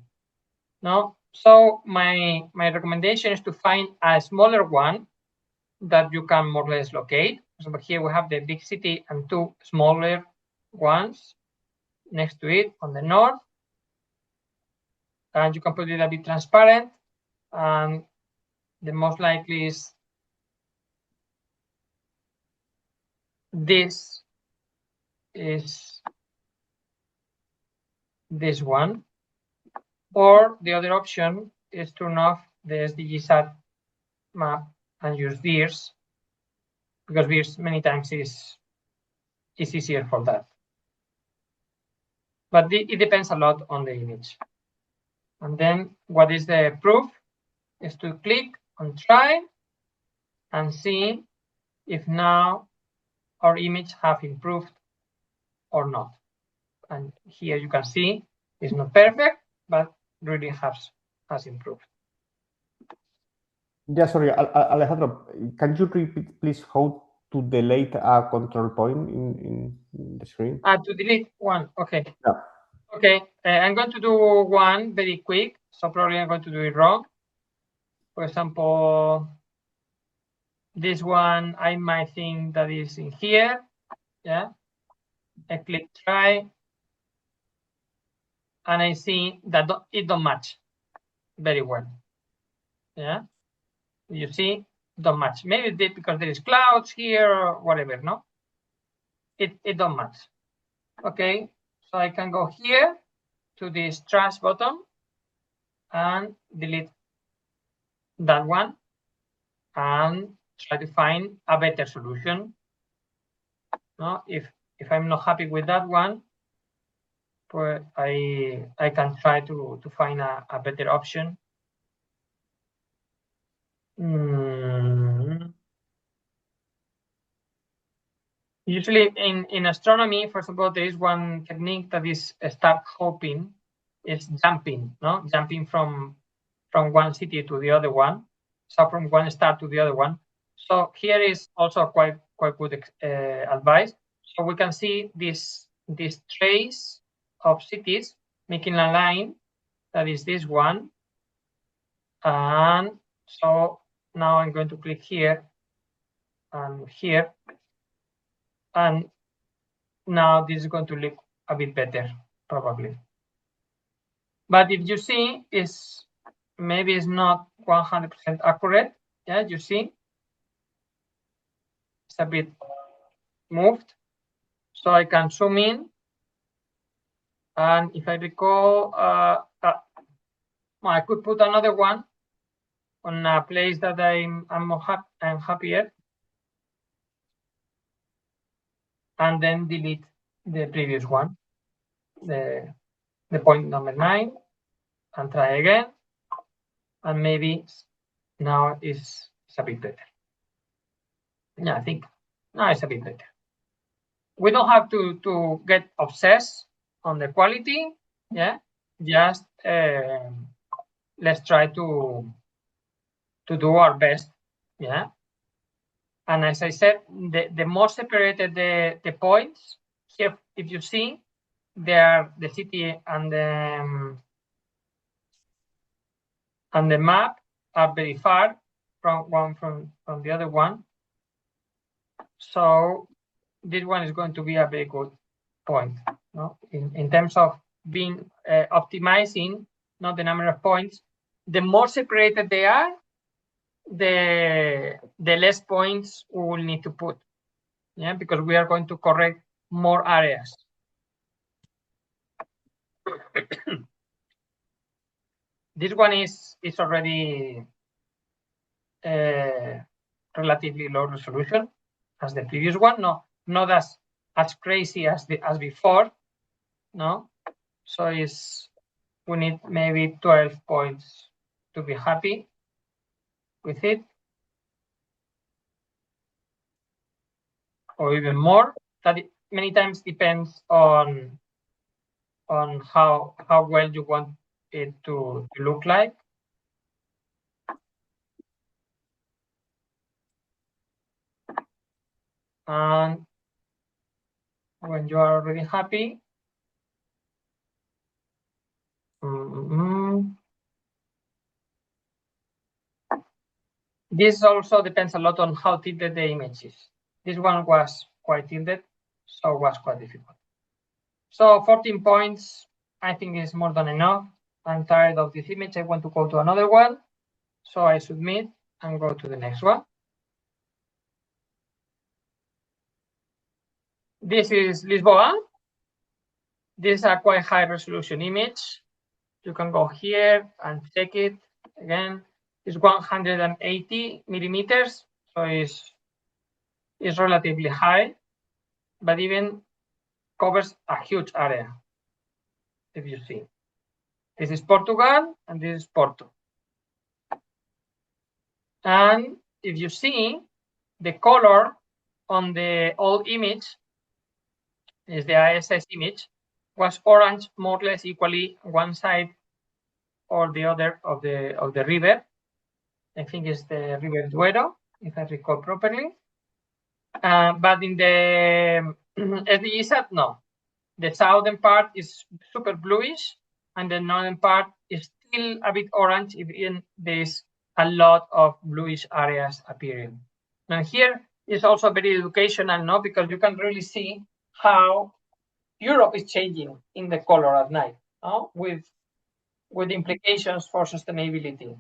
So my recommendation is to find a smaller one that you can more or less locate. So here we have the big city and two smaller ones next to it on the north, and you can put it a bit transparent, and the most likely is this one, or the other option is turn off the SDGsat map and use VIRS, because VIRS many times is easier for that. But it depends a lot on the image. And then what is the proof is to click on try and see if now our image have improved or not. And here you can see it's not perfect, but really has improved. Yeah, sorry, Alejandro, can you repeat please how to delete a control point in the screen? To delete one, okay. Yeah. Okay, I'm going to do one very quick, so probably I'm going to do it wrong. For example, This one, I might think that is in here. Yeah. I click try. And I see that it don't match very well. Yeah. You see, don't match. Maybe because there is clouds here or whatever, no? It don't match. Okay. So I can go here to this trash button and delete that one and try to find a better solution. No, if I'm not happy with that one, but I can try to find a better option. Usually in astronomy, first of all, there is one technique that is star hopping. It's jumping, no? Jumping from one city to the other one. So from one star to the other one. So here is also quite good advice. So we can see this trace of cities making a line that is this one. And so now I'm going to click here and here. And now this is going to look a bit better, probably. But if you see, maybe it's not 100% accurate. Yeah, you see, it's a bit moved. So I can zoom in. And if I recall, I could put another one on a place that I'm happier. And then delete the previous one, the point number 9, and try again. And maybe now it's a bit better. Yeah, I think now it's a bit better. We don't have to get obsessed on the quality. Yeah, just let's try to do our best. Yeah. And as I said, the more separated the points here, if you see, there the city and the map are very far from the other one. So this one is going to be a very good point, no? In terms of being optimizing, not the number of points. The more separated they are, the less points we will need to put. Yeah, because we are going to correct more areas. This one is already relatively low resolution as the previous one. No, not as crazy as before. No, so we need maybe 12 points to be happy with it, or even more. That many times depends on how well you want it to look like. And when you are already happy, this also depends a lot on how tilted the image is. This one was quite tilted, so it was quite difficult. So 14 points, I think, is more than enough. I'm tired of this image. I want to go to another one. So I submit and go to the next one. This is Lisboa. This is a quite high resolution image. You can go here and check it again. It's 180 millimeters, so it's relatively high, but even covers a huge area. If you see, this is Portugal and this is Porto. And if you see, the color on the old image is the ISS image was orange, more or less equally one side or the other of the river. I think it's the River Duero, if I recall properly. But in the SDGsat, no. The southern part is super bluish, and the northern part is still a bit orange, even there is a lot of bluish areas appearing. Now here is also very educational, no? Because you can really see how Europe is changing in the color at night, no? With implications for sustainability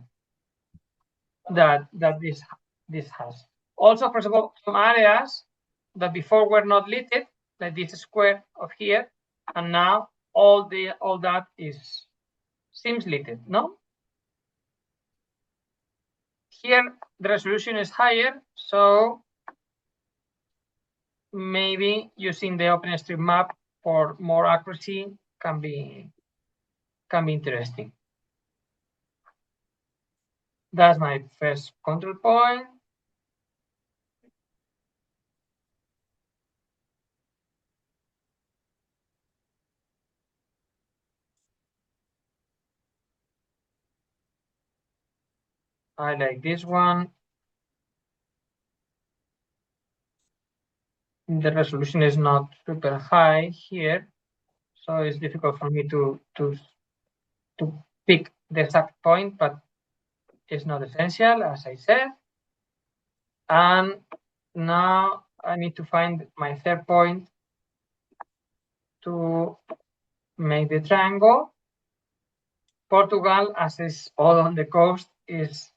that this has. Also, for example, some areas that before were not lit, like this square of here, and now all that seems lit, no? Here the resolution is higher, so maybe using the OpenStreetMap for more accuracy can be interesting. That's my first control point. I like this one. The resolution is not super high here, so it's difficult for me to pick the exact point, but it's not essential, as I said. And now I need to find my third point to make the triangle. Portugal, as is all on the coast, is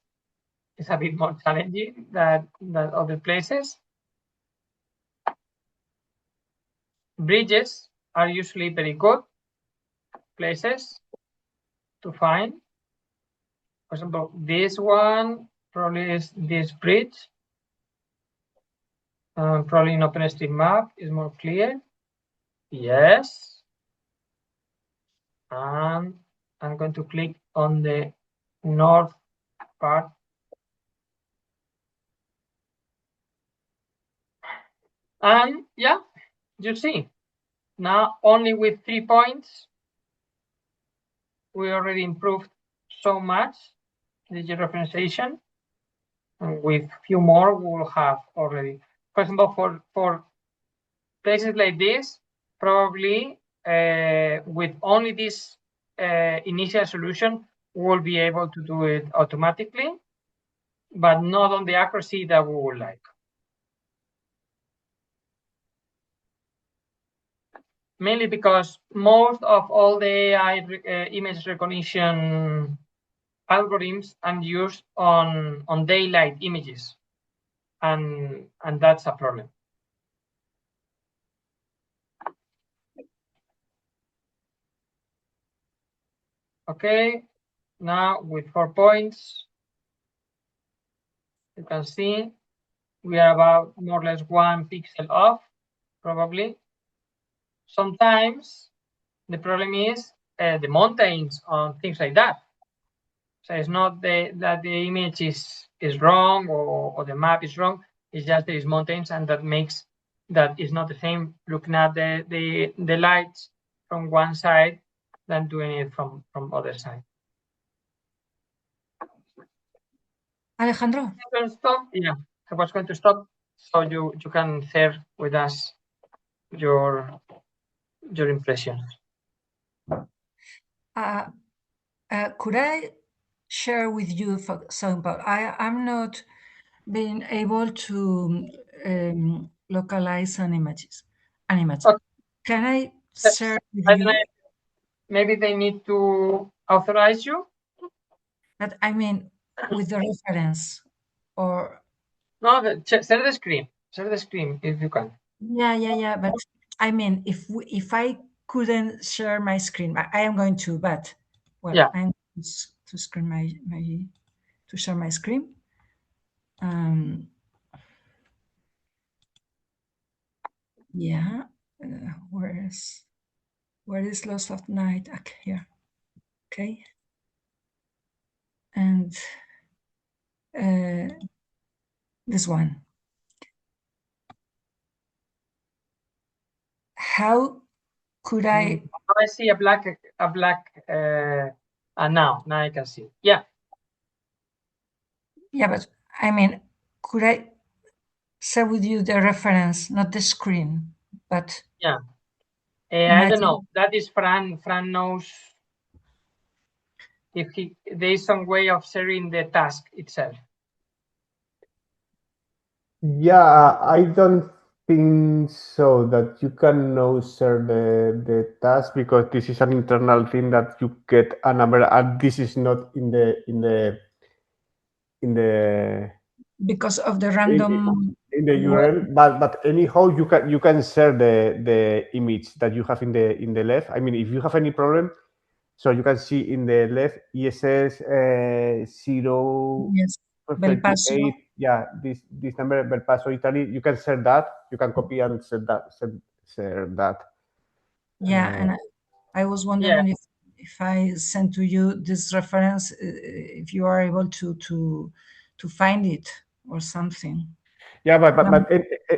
a bit more challenging than other places. Bridges are usually very good places to find. For example, this one probably is this bridge. Probably in OpenStreetMap is more clear. Yes. And I'm going to click on the north part. And yeah, you see, now only with 3 points, we already improved so much the georeferencing. And with few more, we will have already. For example, for places like this, probably with only this initial solution, we'll be able to do it automatically, but not on the accuracy that we would like. Mainly because most of all the AI image recognition algorithms are used on daylight images, and that's a problem. Okay, now with 4 points, you can see we are about more or less 1 pixel off, probably. Sometimes the problem is the mountains or things like that. So it's not that the image is wrong or the map is wrong. It's just there is mountains, and that makes that is not the same looking at the lights from one side than doing it from other side. Alejandro. Stop. Yeah, I was going to stop so you can share with us your impressions. Could I share with you, for example, I'm not being able to localize an image. Okay. Can I share with you? Maybe they need to authorize you? But I mean, with the reference or... No, share the screen. Share the screen if you can. Yeah. But I mean, if I couldn't share my screen, I am going to, but well, yeah. I'm going to screen to share my screen. Yeah, where is Lost of Night? Okay, here. Okay, and this one. How could I? I see a black. Now I can see. Yeah. Yeah, but I mean, could I share with you the reference, not the screen, but yeah. I don't know. That is Fran. Fran knows if there is some way of sharing the task itself. Yeah, I don't think so that you can now share the task, because this is an internal thing that you get a number, and this is not in the because of the random in the URL. But anyhow, you can share the image that you have in the left. I mean, if you have any problem, so you can see in the left ESS 0. yes, Belpaso. 38, yeah, this number, Belpaso, Italy. You can share that. You can copy and share that. Yeah, and I was wondering if I send to you this reference, if you are able to find it or something. Yeah, but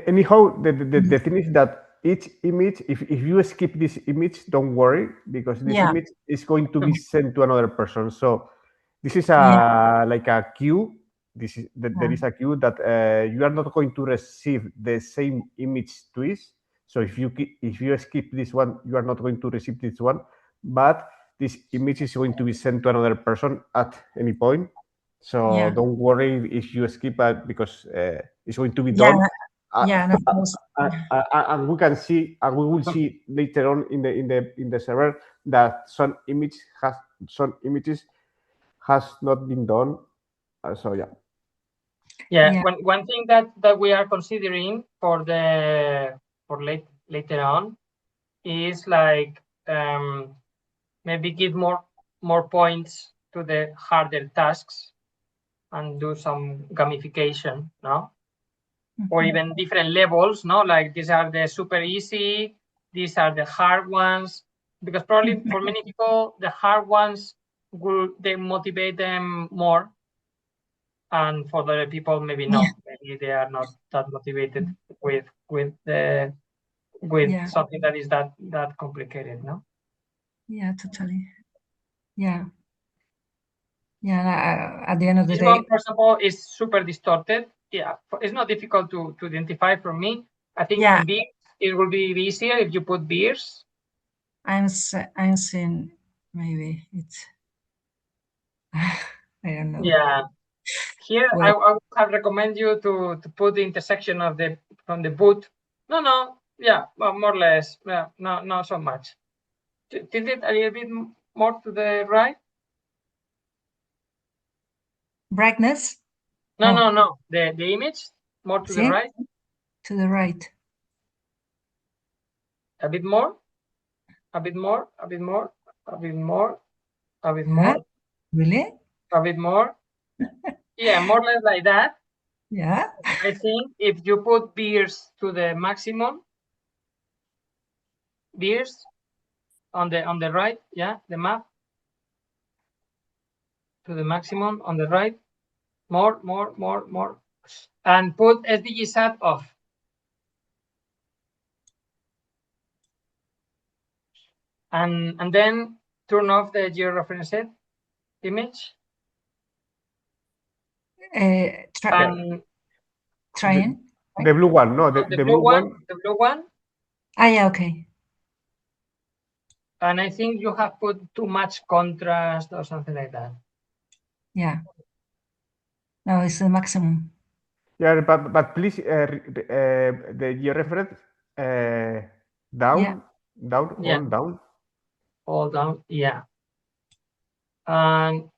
anyhow, the thing is that each image, if you skip this image, don't worry, because this Yeah. image is going to be sent to another person. So this is like a queue. There is a queue that you are not going to receive the same image twice. So if you skip this one, you are not going to receive this one, but this image is going to be sent to another person at any point. So don't worry if you skip it, because it's going to be done. And of course. And we can see, and we will see later on in the server that some images has not been done. So yeah. Yeah. One thing that we are considering for later on is like maybe give more points to the harder tasks and do some gamification, no? Or even different levels, no? Like these are the super easy, these are the hard ones, because probably for many people the hard ones they motivate them more, and for the people maybe not. Maybe they are not that motivated with something that is that complicated, no? Yeah, totally. Yeah. Yeah, at the end of the this day, one, first of all, is super distorted. Yeah, it's not difficult to identify for me. I think it will be easier if you put beers. I'm seeing maybe it's I don't know. Yeah, here I would have recommend you to put the intersection of from the boot. No, yeah, well, more or less. Yeah, no, not so much. Tilt it a little bit more to the right. Brightness? No. The image more to the right. To the right. A bit more. A bit more. A bit more. A bit more. A bit more. Really? A bit more. Yeah, more or less like that. Yeah. I think if you put beers to the maximum, beers on the right, yeah, the map to the maximum on the right, more, and put SDG sat off. And then turn off the georeferenced image. Trying. The blue one, no, the blue one. The blue one. Yeah, okay. And I think you have put too much contrast or something like that. Yeah. No, it's the maximum. Yeah, but please, the georeference down, all down, yeah. And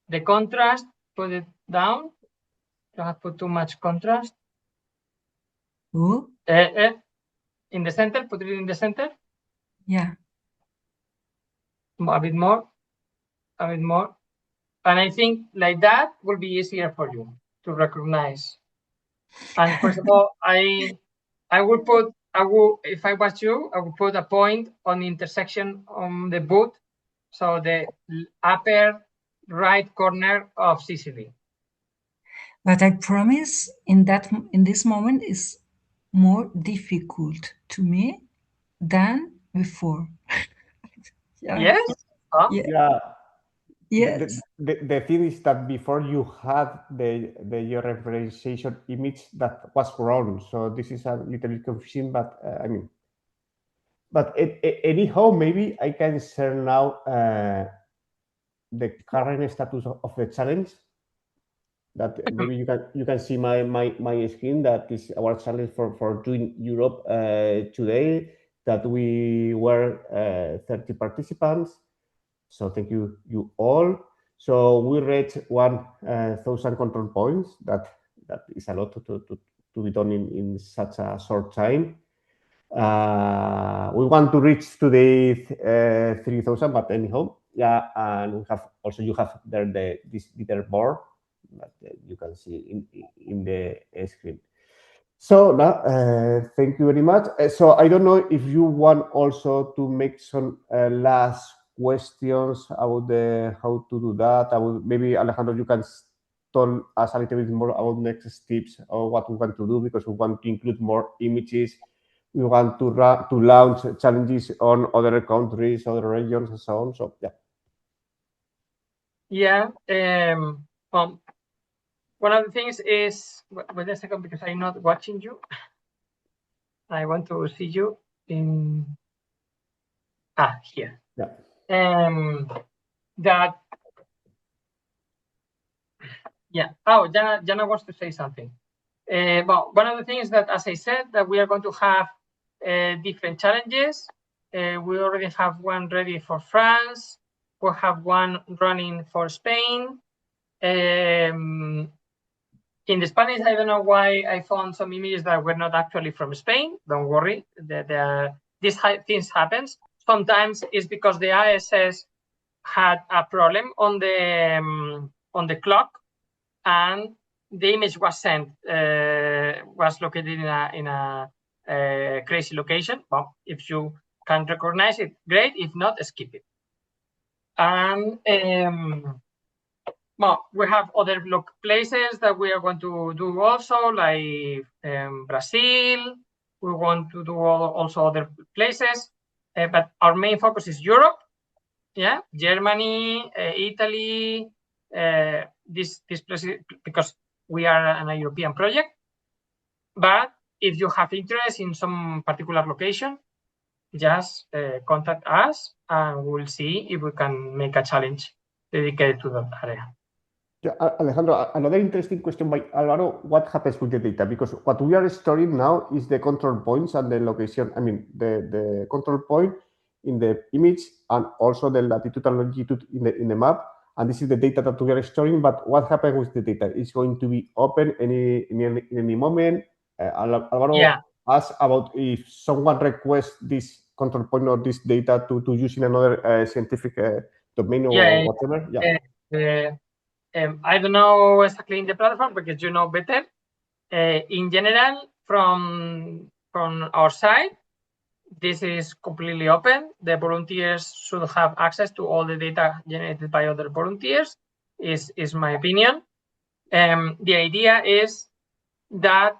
the contrast, put it down. You have put too much contrast. Ooh. In the center, put it in the center. Yeah. A bit more. And I think like that will be easier for you to recognize. And first of all, if I was you, I would put a point on the intersection on the boot. So the upper right corner of Sicily. But I promise in this moment is more difficult to me than before. Yes? Yeah. Yes. The thing is that before you had the georeferencing image that was wrong. So this is a little bit confusing, but I mean, but anyhow, maybe I can share now the current status of the challenge. that maybe you can see my screen. That is our challenge for doing Europe today. That we were 30 participants. So thank you all. So we reached 1,000 control points. That is a lot to be done in such a short time. We want to reach today 3,000, but anyhow, yeah. And we have also, you have there this leaderboard that you can see in the screen. So now, thank you very much. So I don't know if you want also to make some last questions about how to do that. Maybe Alejandro, you can tell us a little bit more about next steps or what we want to do, because we want to include more images. We want to launch challenges on other countries, other regions, and so on. So yeah. Yeah. One of the things is, wait a second, because I'm not watching you. I want to see you in here. Yeah. That. Yeah. Oh, Jana wants to say something. Well, one of the things that, as I said, that we are going to have different challenges. We already have one ready for France. We have one running for Spain. In the Spanish, I don't know why I found some images that were not actually from Spain. Don't worry, these things happens. Sometimes it's because the ISS had a problem on the clock, and the image was sent, was located in a crazy location. Well, if you can recognize it, great. If not, skip it. And well, we have other places that we are going to do also, like Brazil. We want to do also other places, but our main focus is Europe. Yeah, Germany, Italy, this places, because we are a European project. But if you have interest in some particular location, just contact us, and we'll see if we can make a challenge dedicated to that area. Yeah, Alejandro, another interesting question by Alvaro: what happens with the data? Because what we are storing now is the control points and the location. I mean, the control point in the image, and also the latitude and longitude in the map. And this is the data that we are storing. But what happens with the data? It's going to be open in any moment. Alvaro asked about if someone requests this control point or this data to use in another scientific domain or whatever. I don't know exactly in the platform, because you know better. In general, from our side, this is completely open. The volunteers should have access to all the data generated by other volunteers, is my opinion. The idea is that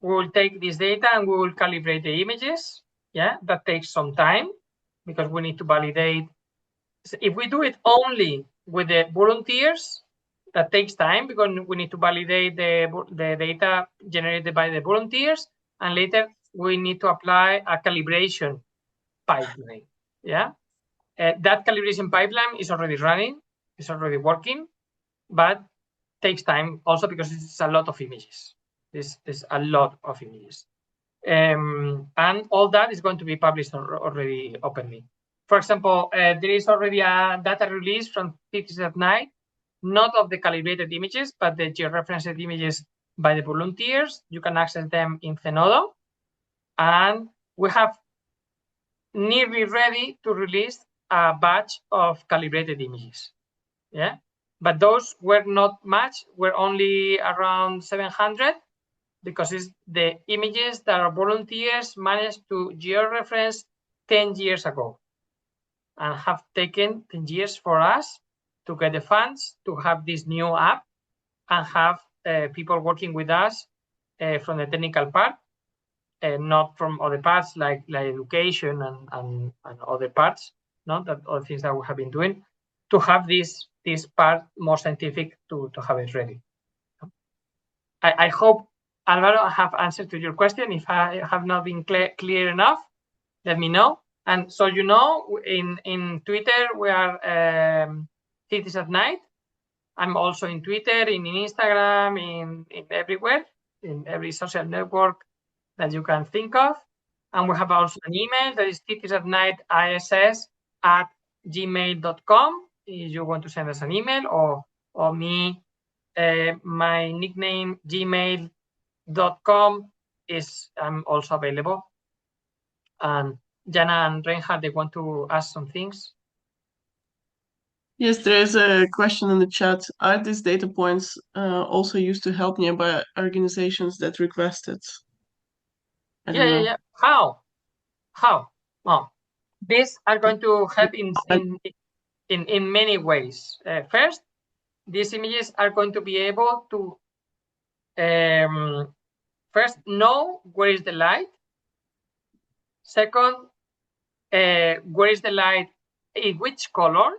we will take this data and we will calibrate the images. Yeah, that takes some time, because we need to validate. So if we do it only with the volunteers, that takes time, because we need to validate the data generated by the volunteers, and later we need to apply a calibration pipeline. Yeah, that calibration pipeline is already running, it's already working, but takes time also because it's a lot of images. This is a lot of images, and all that is going to be published already openly. For example, there is already a data release from Cities at Night, not of the calibrated images, but the georeferenced images by the volunteers. You can access them in Zenodo, and we have nearly ready to release a batch of calibrated images. Yeah, but those were not much, were only around 700, because it's the images that our volunteers managed to georeference 10 years ago, and have taken 10 years for us to get the funds to have this new app, and have people working with us from the technical part, not from other parts like education and other parts, not that other things that we have been doing, to have this part more scientific, to have it ready. I hope, Alvaro, I have answered to your question. If I have not been clear enough, let me know. And so you know, in Twitter we are Cities at Night, I'm also in Twitter, in Instagram, in everywhere, in every social network that you can think of. And we have also an email that is titiersatnightiss@gmail.com if you want to send us an email, or me, my nickname, gmail.com I'm also available. And Jana and Reinhard, they want to ask some things. Yes, there is a question in the chat. Are these data points also used to help nearby organizations that request it? Yeah. How? Oh, these are going to help in many ways. First, these images are going to be able to first know where is the light. Second, where is the light in which color,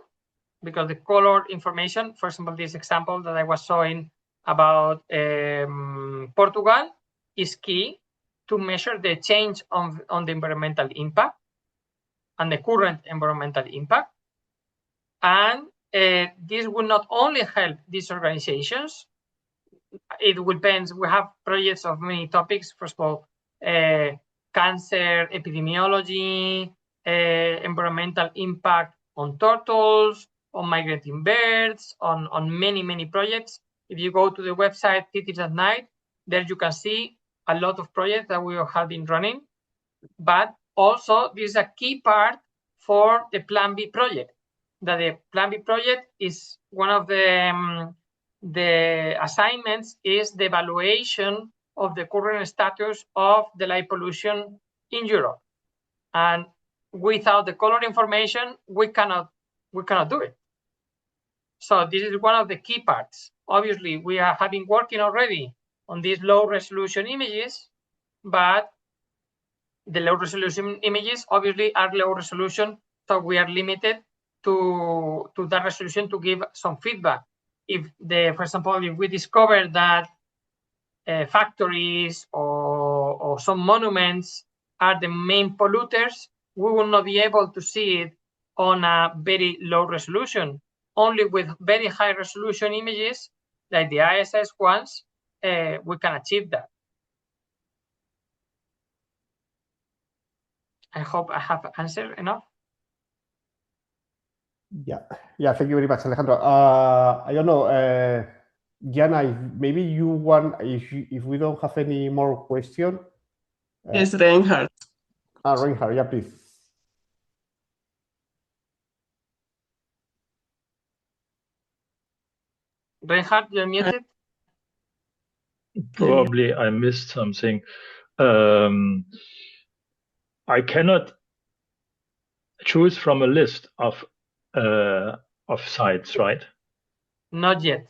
because the color information, for example, this example that I was showing about Portugal is key to measure the change on the environmental impact and the current environmental impact. And this will not only help these organizations, it will depend. We have projects of many topics. First of all, cancer, epidemiology, environmental impact on turtles, on migrating birds, on many projects. If you go to the website Cities at Night, there you can see a lot of projects that we have been running. But also, this is a key part for the Plan B project. That the Plan B project is one of the assignments is the evaluation of the current status of the light pollution in Europe. And without the color information, we cannot do it. So this is one of the key parts. Obviously, we have been working already on these low resolution images, but the low resolution images obviously are low resolution, so we are limited to that resolution to give some feedback. If for example, if we discover that factories or some monuments are the main polluters, we will not be able to see it on a very low resolution. Only with very high resolution images, like the ISS ones, we can achieve that. I hope I have answered enough. Yeah. Thank you very much, Alejandro. I don't know, Jana, maybe you want, if we don't have any more question. Yes, Reinhard. Reinhard, yeah, please. Reinhard, you're muted. Probably I missed something. I cannot choose from a list of sites, right? Not yet.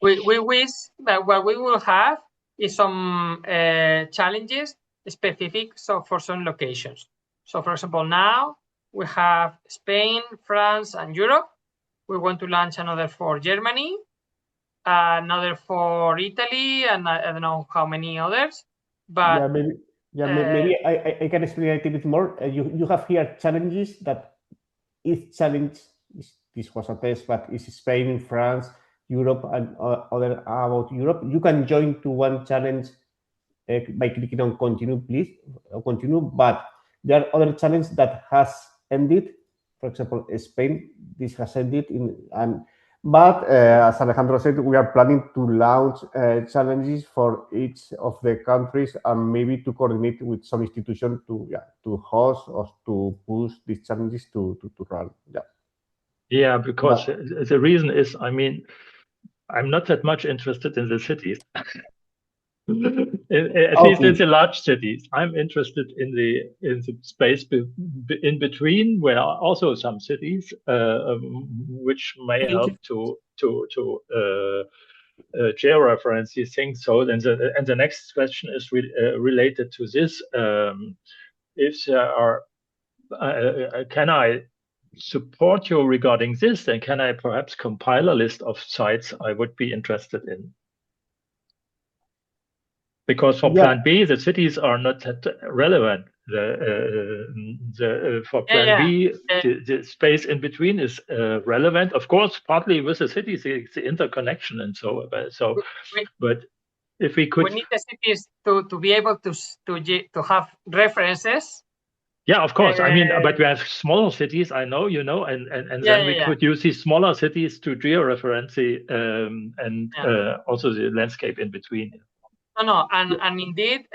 We wish that what we will have is some challenges specific for some locations. So, for example, now we have Spain, France, and Europe. We want to launch another for Germany, another for Italy, and I don't know how many others. But maybe I can explain a little bit more. You have here challenges that each challenge this was a test, but it's Spain, France, Europe, and other about Europe. You can join to one challenge by clicking on continue, please, continue. But there are other challenges that has ended. For example, Spain, this has ended but as Alejandro said, we are planning to launch challenges for each of the countries and maybe to coordinate with some institution to host or to push these challenges to run. Yeah, because the reason is, I mean, I'm not that much interested in the cities. At least in the large cities. I'm interested in the space in between, where are also some cities which may help to georeference these things. So then the next question is related to this. If there are, can I support you regarding this? And can I perhaps compile a list of sites I would be interested in? Because for Plan B, the cities are not that relevant. for Plan B, the space in between is relevant. Of course, partly with the cities, the interconnection and so. But if we could, we need the cities to be able to have references. Yeah, of course. I mean, but we have smaller cities, I know, and then we could use these smaller cities to georeference also the landscape in between. No, and indeed,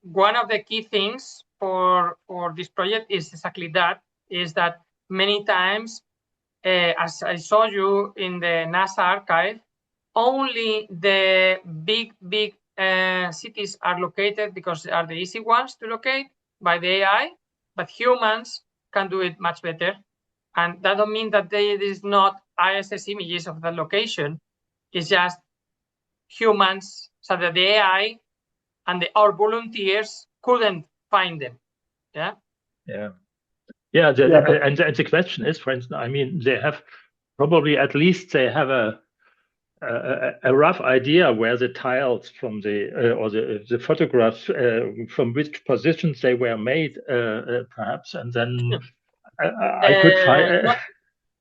one of the key things for this project is exactly that, is that many times, as I saw you in the NASA archive, only the big cities are located because they are the easy ones to locate by the AI, but humans can do it much better. And that don't mean that there is not ISS images of the location. It's just humans, so that the AI and our volunteers couldn't find them. And the question is, for instance, I mean, they have probably at least they have a rough idea where the tiles from the photographs from which positions they were made, perhaps, and then I could find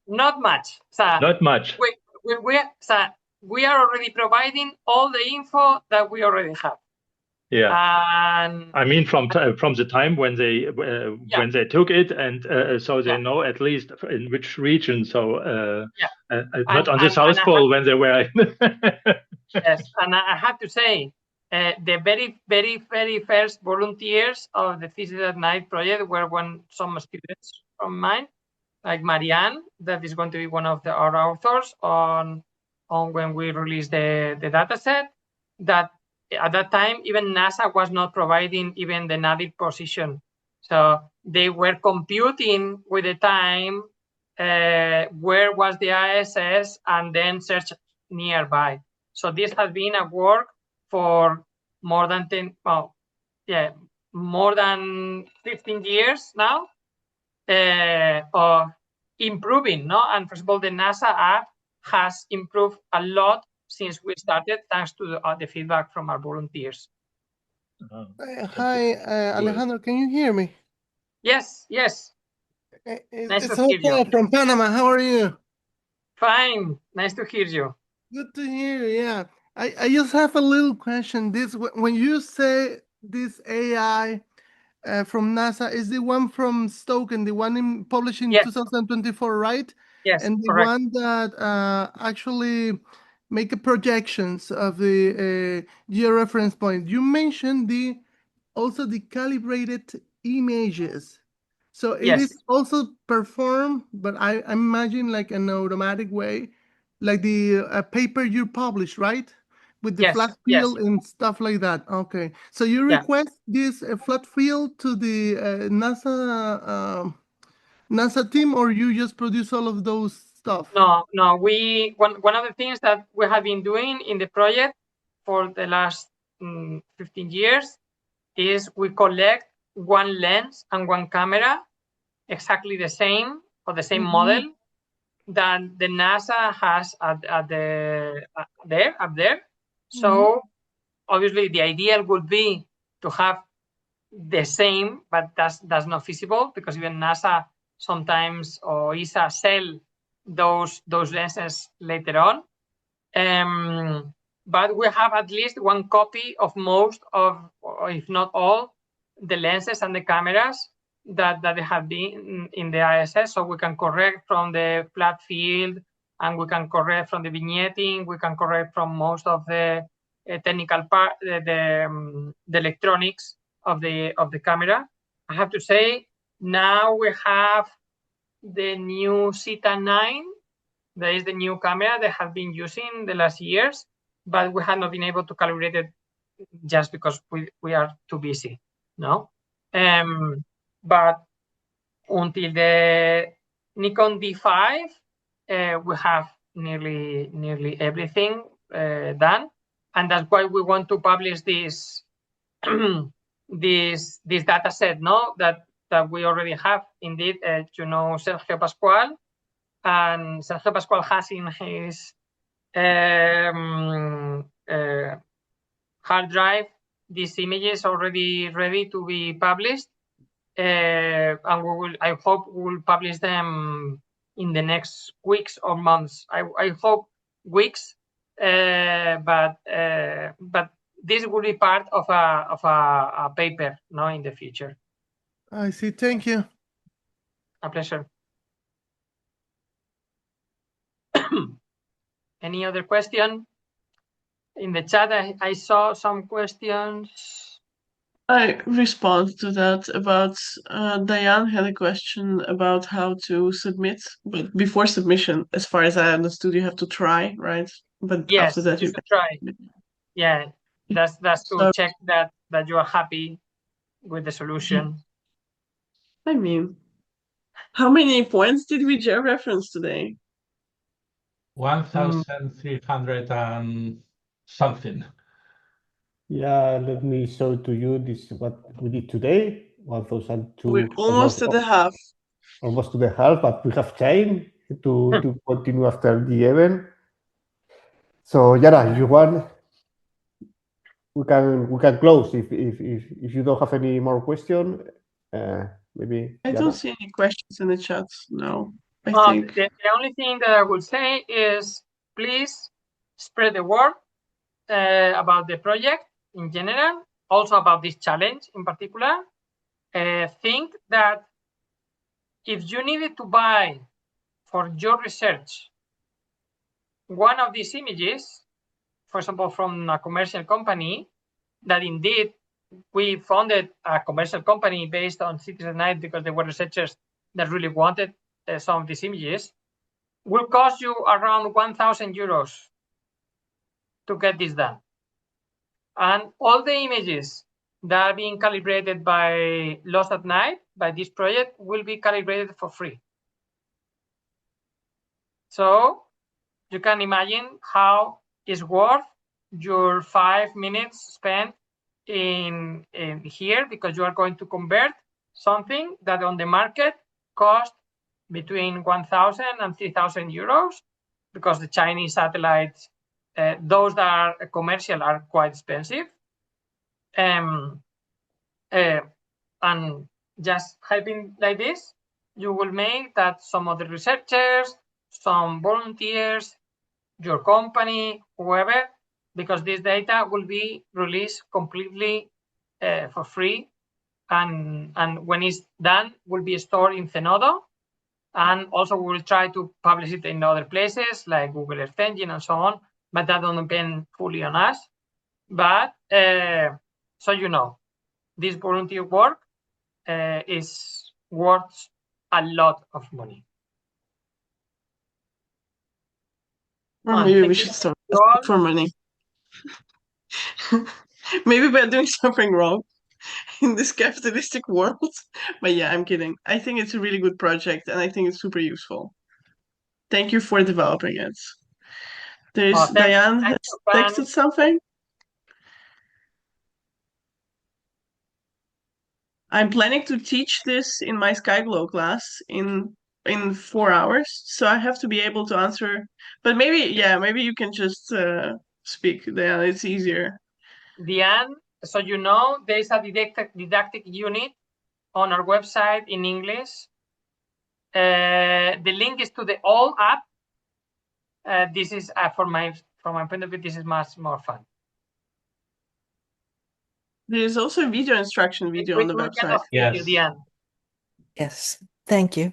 not much. So not much. We are already providing all the info that we already have. Yeah, and I mean from the time when they took it, and so they know at least in which region. So not on the South Pole when they were. Yes, and I have to say, the very first volunteers of the Thesis at Night project were some students from mine, like Marianne, that is going to be one of our authors on when we release the data set. That at that time, even NASA was not providing even the native position. So they were computing with the time where was the ISS and then search nearby. So this has been a work for more than 15 years now of improving, no? And first of all, the NASA app has improved a lot since we started, thanks to the feedback from our volunteers. Hi, Alejandro, can you hear me? Yes. Nice it's Jose from Panama. How are you? Fine. Nice to hear you. Good to hear you. Yeah. I just have a little question. When you say this AI from NASA is the one from Stoke and the one published in 2024, right? Yes, and the correct. One that actually make a projections of the georeference point. You mentioned also the calibrated images. So it is also performed, but I imagine like an automatic way, like the paper you published, right? With the flat field and stuff like that. Okay. So you request this flat field to the NASA team, or you just produce all of those stuff? No. One of the things that we have been doing in the project for the last 15 years is we collect one lens and one camera, exactly the same, or the same model that the NASA has up there. So obviously the ideal would be to have the same, but that's not feasible because even NASA sometimes or ESA sell those lenses later on. But we have at least one copy of most of, or if not all, the lenses and the cameras that have been in the ISS, so we can correct from the flat field, and we can correct from the vignetting, we can correct from most of the technical part, the electronics of the camera. I have to say, now we have the new Zeta 9. That is the new camera they have been using the last years, but we have not been able to calibrate it just because we are too busy. No. But until the Nikon D5, we have nearly everything done, and that's why we want to publish this this data set. No, that we already have. Indeed, Sergio Pascual, and Sergio Pascual has in his hard drive these images already ready to be published. and I hope we will publish them in the next weeks or months. I hope weeks, but this will be part of a paper, no, in the future. I see. Thank you. A pleasure. Any other question? In the chat, I saw some questions. I respond to that about Diane had a question about how to submit, but before submission, as far as I understood, you have to try, right? But yes, after that, you should try. Yeah, that's to check that you are happy with the solution. I mean, how many points did we georeference today? 1,300 and something. Yeah, let me show to you this what we did today. 1,002. We're almost at the half. Almost to the half, but we have time to continue after the event. So Yara, if you want, we can close if you don't have any more question. Maybe I Yara? don't see any questions in the chat. No, I think the only thing that I would say is please spread the word about the project in general, also about this challenge in particular. Think that if you needed to buy for your research one of these images, for example, from a commercial company, that indeed we founded a commercial company based on Citizen because there were researchers that really wanted some of these images, will cost you around 1,000 euros to get this done. And all the images that are being calibrated by Lost at Night, by this project, will be calibrated for free. So you can imagine how it's worth your 5 minutes spent in here, because you are going to convert something that on the market cost between 1,000 and 3,000 euros, because the Chinese satellites, those that are commercial, are quite expensive. And just helping like this, you will make that some of the researchers, some volunteers, your company, whoever, because this data will be released completely for free, and when it's done, will be stored in Zenodo, and also we'll try to publish it in other places like Google Earth Engine and so on, but that don't depend fully on us. But so you know, this volunteer work is worth a lot of money. or maybe we should start for money. Maybe we're doing something wrong in this capitalistic world. But yeah, I'm kidding. I think it's a really good project, and I think it's super useful. Thank you for developing it. There's Diane has texted something. I'm planning to teach this in my SkyGlow class in 4 hours, so I have to be able to answer. But maybe you can just speak, Diane. It's easier. Diane, so you know, there's a didactic unit on our website in English. The link is to the old app. This is from my point of view, this is much more fun. There's also a video instruction video on the website. Yes. Yes. Thank you.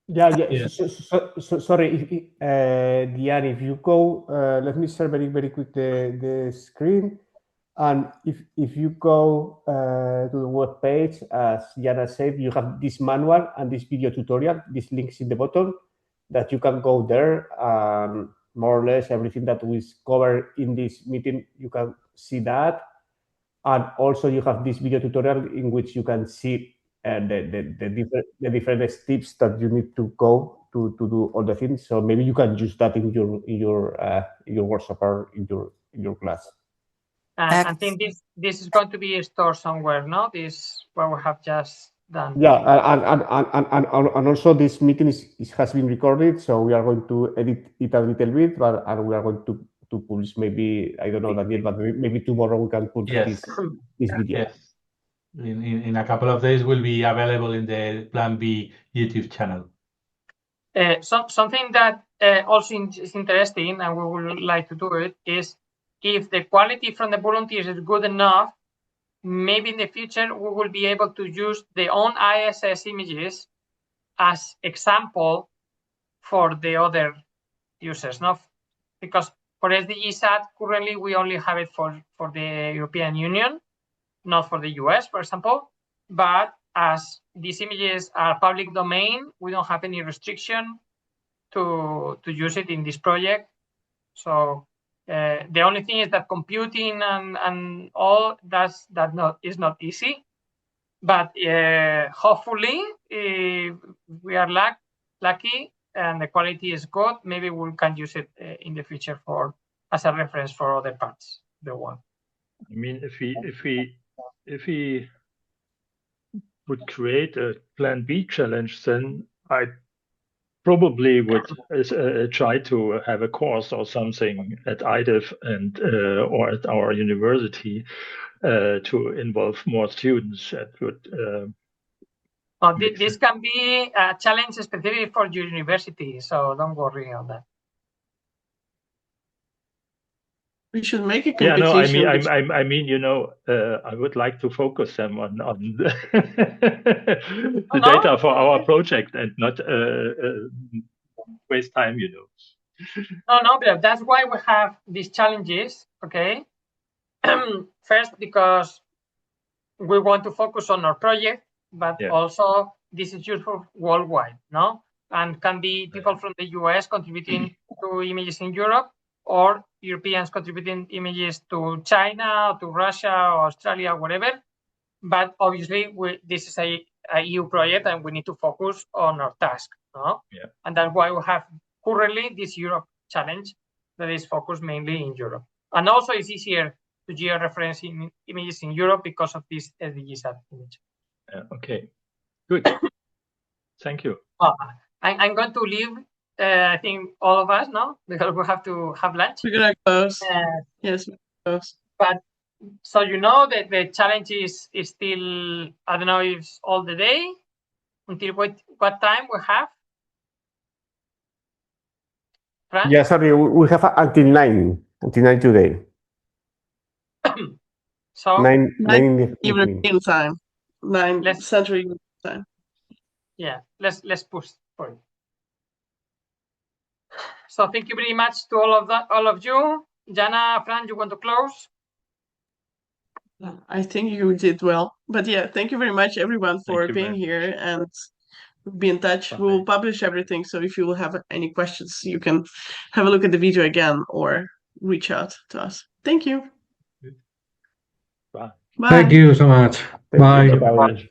Yeah. So, sorry, Diane, if you go, let me share very, very quick the screen. And if you go to the web page, as Jana said, you have this manual and this video tutorial, these links in the bottom, that you can go there. More or less everything that was covered in this meeting, you can see that. And also you have this video tutorial in which you can see the different steps that you need to go to do all the things. So maybe you can use that in your workshop or in your class. I think this is going to be stored somewhere, no? This what we have just done. Yeah, and also this meeting has been recorded, so we are going to edit it a little bit, and we are going to publish, maybe, I don't know that yet, but maybe tomorrow we can put this video. Yes. in a couple of days will be available in the Plan B YouTube channel. Something that also is interesting, and we would like to do it, is if the quality from the volunteers is good enough, maybe in the future we will be able to use the own ISS images as example for the other users, no? Because for SDGsat, currently we only have it for the European Union, not for the US, for example. But as these images are public domain, we don't have any restriction to use it in this project. So the only thing is that computing and all is not easy. But hopefully, if we are lucky and the quality is good, maybe we can use it in the future as a reference for other parts of the world. I mean, if we would create a Plan B challenge, then I probably would try to have a course or something at IDIF and or at our university to involve more students. That would. This can be a challenge specifically for your university, so don't worry on that. We should make a competition. Yeah, no, I mean, you know, I would like to focus them on the data for our project and not waste time, you know. No, but that's why we have these challenges, okay? First, because we want to focus on our project, but also this is useful worldwide, no? And can be people from the US contributing to images in Europe, or Europeans contributing images to China, to Russia, or Australia, whatever. But obviously, this is a EU project, and we need to focus on our task, no? Yeah. And that's why we have currently this Europe challenge that is focused mainly in Europe. And also, it's easier to georeference images in Europe because of this SDGsat image. Okay, good. Thank you. I'm going to leave, I think, all of us now, because we have to have lunch. We're going to close. Yes, we're close. But so you know that the challenge is still, I don't know if it's all the day, until what time we have? Frank? Yeah, sorry, we have until 9 today. So 9 in the European time, 9 Central European time. Yeah, let's push for it. So thank you very much to all of you. Jana, Fran, you want to close? I think you did well. But yeah, thank you very much, everyone, for being here, and be in touch. Bye. We'll publish everything. So if you will have any questions, you can have a look at the video again or reach out to us. Thank you. Bye. Bye. Thank you so much. Bye. Bye.